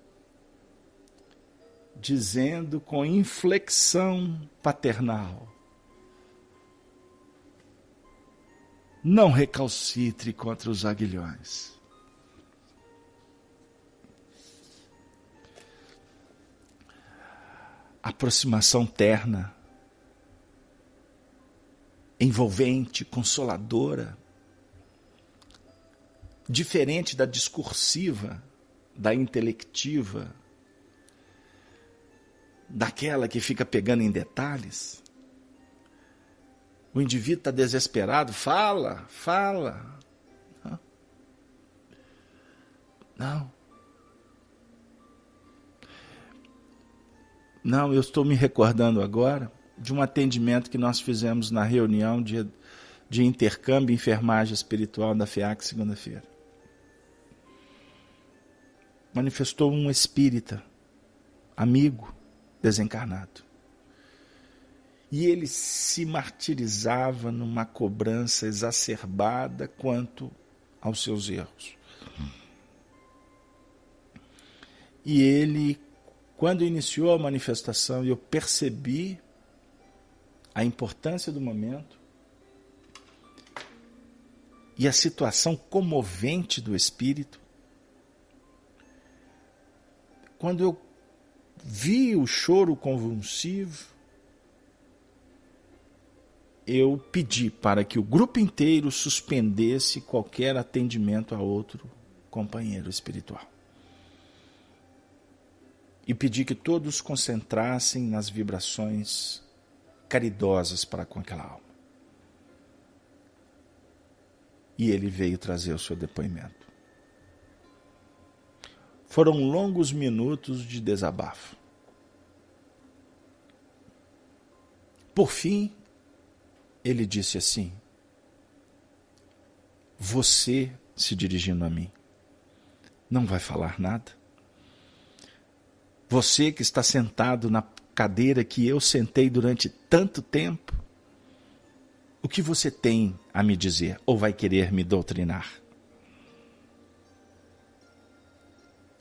dizendo com inflexão paternal: não recalcitre contra os aguilhões. Aproximação terna, envolvente, consoladora, diferente da discursiva, da intelectiva, daquela que fica pegando em detalhes. O indivíduo está desesperado, fala. Não, eu estou me recordando agora de um atendimento que nós fizemos na reunião de intercâmbio e enfermagem espiritual da FEAC segunda-feira. Manifestou um espírita, amigo, desencarnado. E ele se martirizava numa cobrança exacerbada quanto aos seus erros. E ele, quando iniciou a manifestação, eu percebi a importância do momento e a situação comovente do espírito. Quando eu vi o choro convulsivo, eu pedi para que o grupo inteiro suspendesse qualquer atendimento a outro companheiro espiritual. E pedi que todos concentrassem nas vibrações caridosas para com aquela alma. E ele veio trazer o seu depoimento. Foram longos minutos de desabafo. Por fim, ele disse assim: você, se dirigindo a mim, não vai falar nada? Você que está sentado na cadeira que eu sentei durante tanto tempo, o que você tem a me dizer ou vai querer me doutrinar?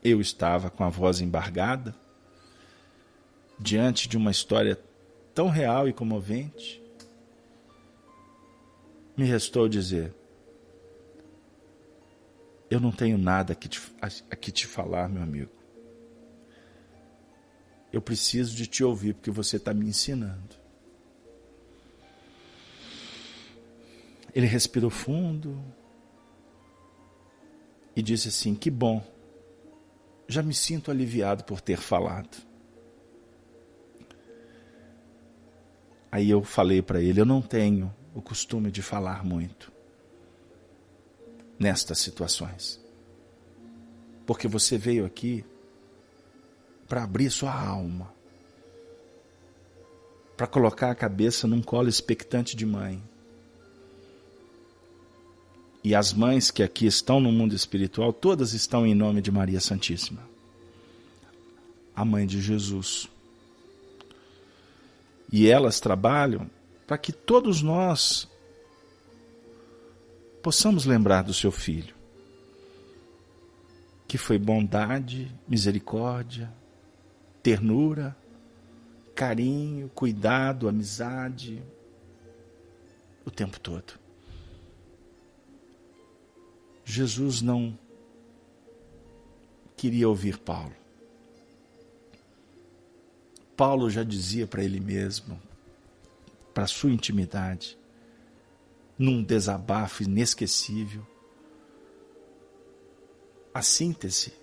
Eu estava com a voz embargada, diante de uma história tão real e comovente. Me restou dizer: eu não tenho nada a que te falar, meu amigo. Eu preciso de te ouvir porque você está me ensinando. Ele respirou fundo e disse assim: que bom, já me sinto aliviado por ter falado. Aí eu falei para ele, eu não tenho o costume de falar muito nestas situações. Porque você veio aqui para abrir sua alma, para colocar a cabeça num colo expectante de mãe. E as mães que aqui estão no mundo espiritual, todas estão em nome de Maria Santíssima, a mãe de Jesus. E elas trabalham para que todos nós possamos lembrar do seu filho, que foi bondade, misericórdia, ternura, carinho, cuidado, amizade, o tempo todo. Jesus não queria ouvir Paulo. Paulo já dizia para ele mesmo, para sua intimidade, num desabafo inesquecível, a síntese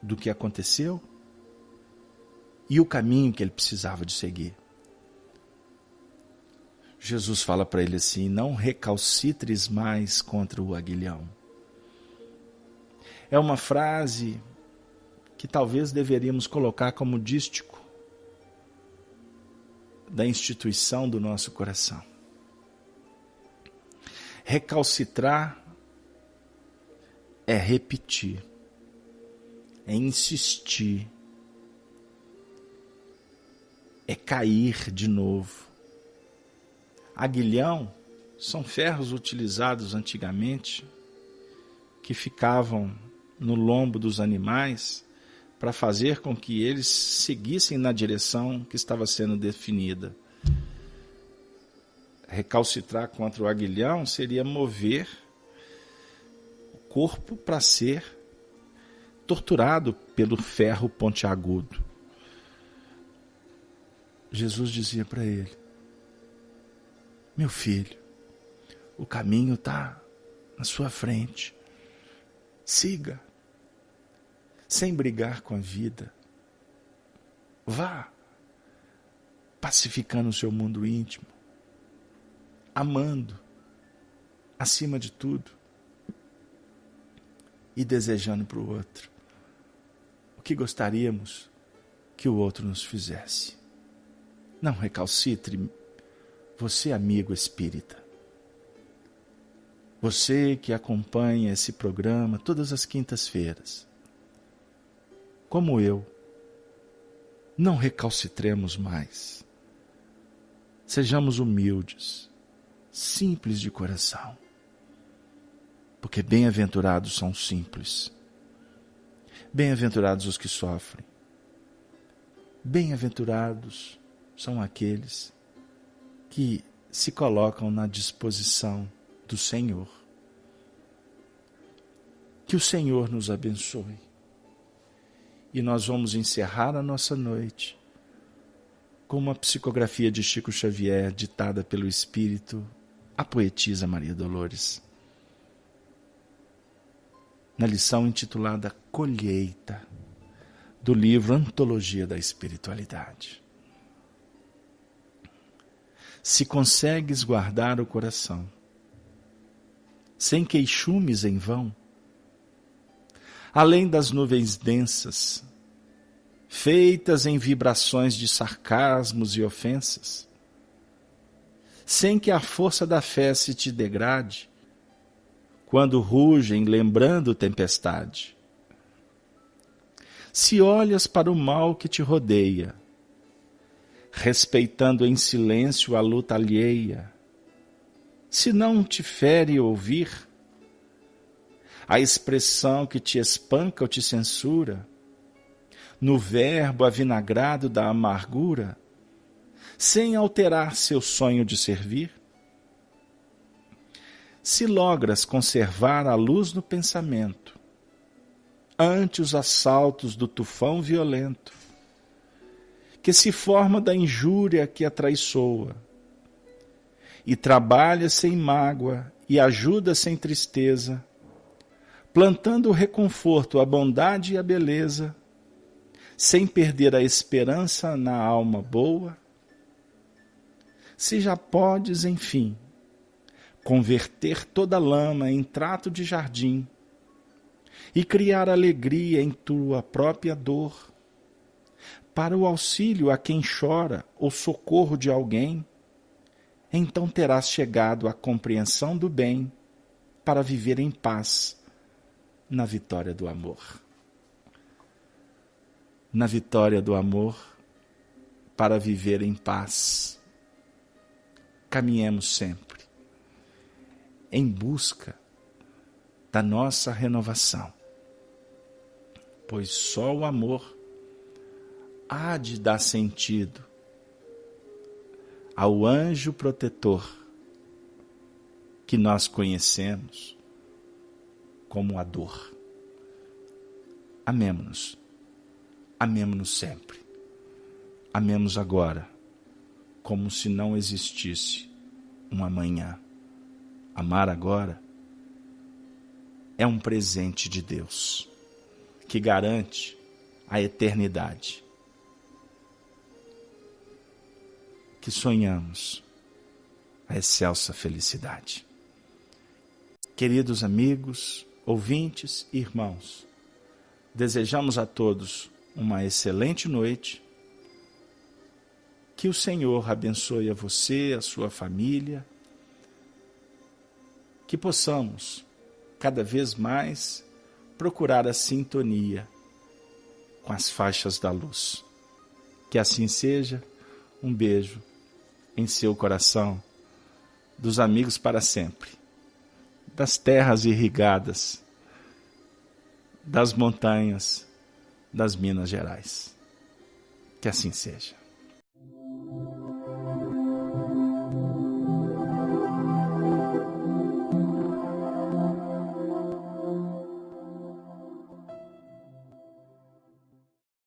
do que aconteceu e o caminho que ele precisava de seguir. Jesus fala para ele assim, não recalcitres mais contra o aguilhão. É uma frase que talvez deveríamos colocar como dístico da instituição do nosso coração. Recalcitrar é repetir, é insistir, é cair de novo. Aguilhão são ferros utilizados antigamente que ficavam no lombo dos animais para fazer com que eles seguissem na direção que estava sendo definida. Recalcitrar contra o aguilhão seria mover o corpo para ser torturado pelo ferro pontiagudo. Jesus dizia para ele, meu filho, o caminho está na sua frente. Siga, sem brigar com a vida. Vá pacificando o seu mundo íntimo, amando, acima de tudo, e desejando para o outro o que gostaríamos que o outro nos fizesse. Não recalcitre, você amigo espírita. Você que acompanha esse programa todas as quintas-feiras. Como eu, não recalcitremos mais. Sejamos humildes, simples de coração. Porque bem-aventurados são os simples. Bem-aventurados os que sofrem. Bem-aventurados são aqueles que se colocam na disposição do Senhor. Que o Senhor nos abençoe. E nós vamos encerrar a nossa noite com uma psicografia de Chico Xavier, ditada pelo Espírito, a poetisa Maria Dolores. Na lição intitulada Colheita, do livro Antologia da Espiritualidade. Se consegues guardar o coração, sem queixumes em vão, além das nuvens densas, feitas em vibrações de sarcasmos e ofensas, sem que a força da fé se te degrade, quando rugem lembrando tempestade. Se olhas para o mal que te rodeia, respeitando em silêncio a luta alheia, se não te fere ouvir a expressão que te espanca ou te censura, no verbo avinagrado da amargura, sem alterar seu sonho de servir, se logras conservar a luz no pensamento, ante os assaltos do tufão violento, que se forma da injúria que atraiçoa, e trabalha sem mágoa e ajuda sem tristeza, plantando o reconforto, a bondade e a beleza, sem perder a esperança na alma boa, Se já podes, enfim, converter toda lama em trato de jardim e criar alegria em tua própria dor, para o auxílio a quem chora ou socorro de alguém, então terás chegado à compreensão do bem para viver em paz na vitória do amor. Na vitória do amor, para viver em paz. Caminhemos sempre em busca da nossa renovação, pois só o amor há de dar sentido ao anjo protetor que nós conhecemos como a dor. Amemo-nos, amemo-nos sempre, amemos agora, como se não existisse um amanhã. Amar agora é um presente de Deus, que garante a eternidade. Que sonhamos a excelsa felicidade. Queridos amigos, ouvintes e irmãos, desejamos a todos uma excelente noite. Que o Senhor abençoe a você, a sua família. Que possamos, cada vez mais, procurar a sintonia com as faixas da luz. Que assim seja. Um beijo em seu coração, dos amigos para sempre, das terras irrigadas, das montanhas, das Minas Gerais. Que assim seja.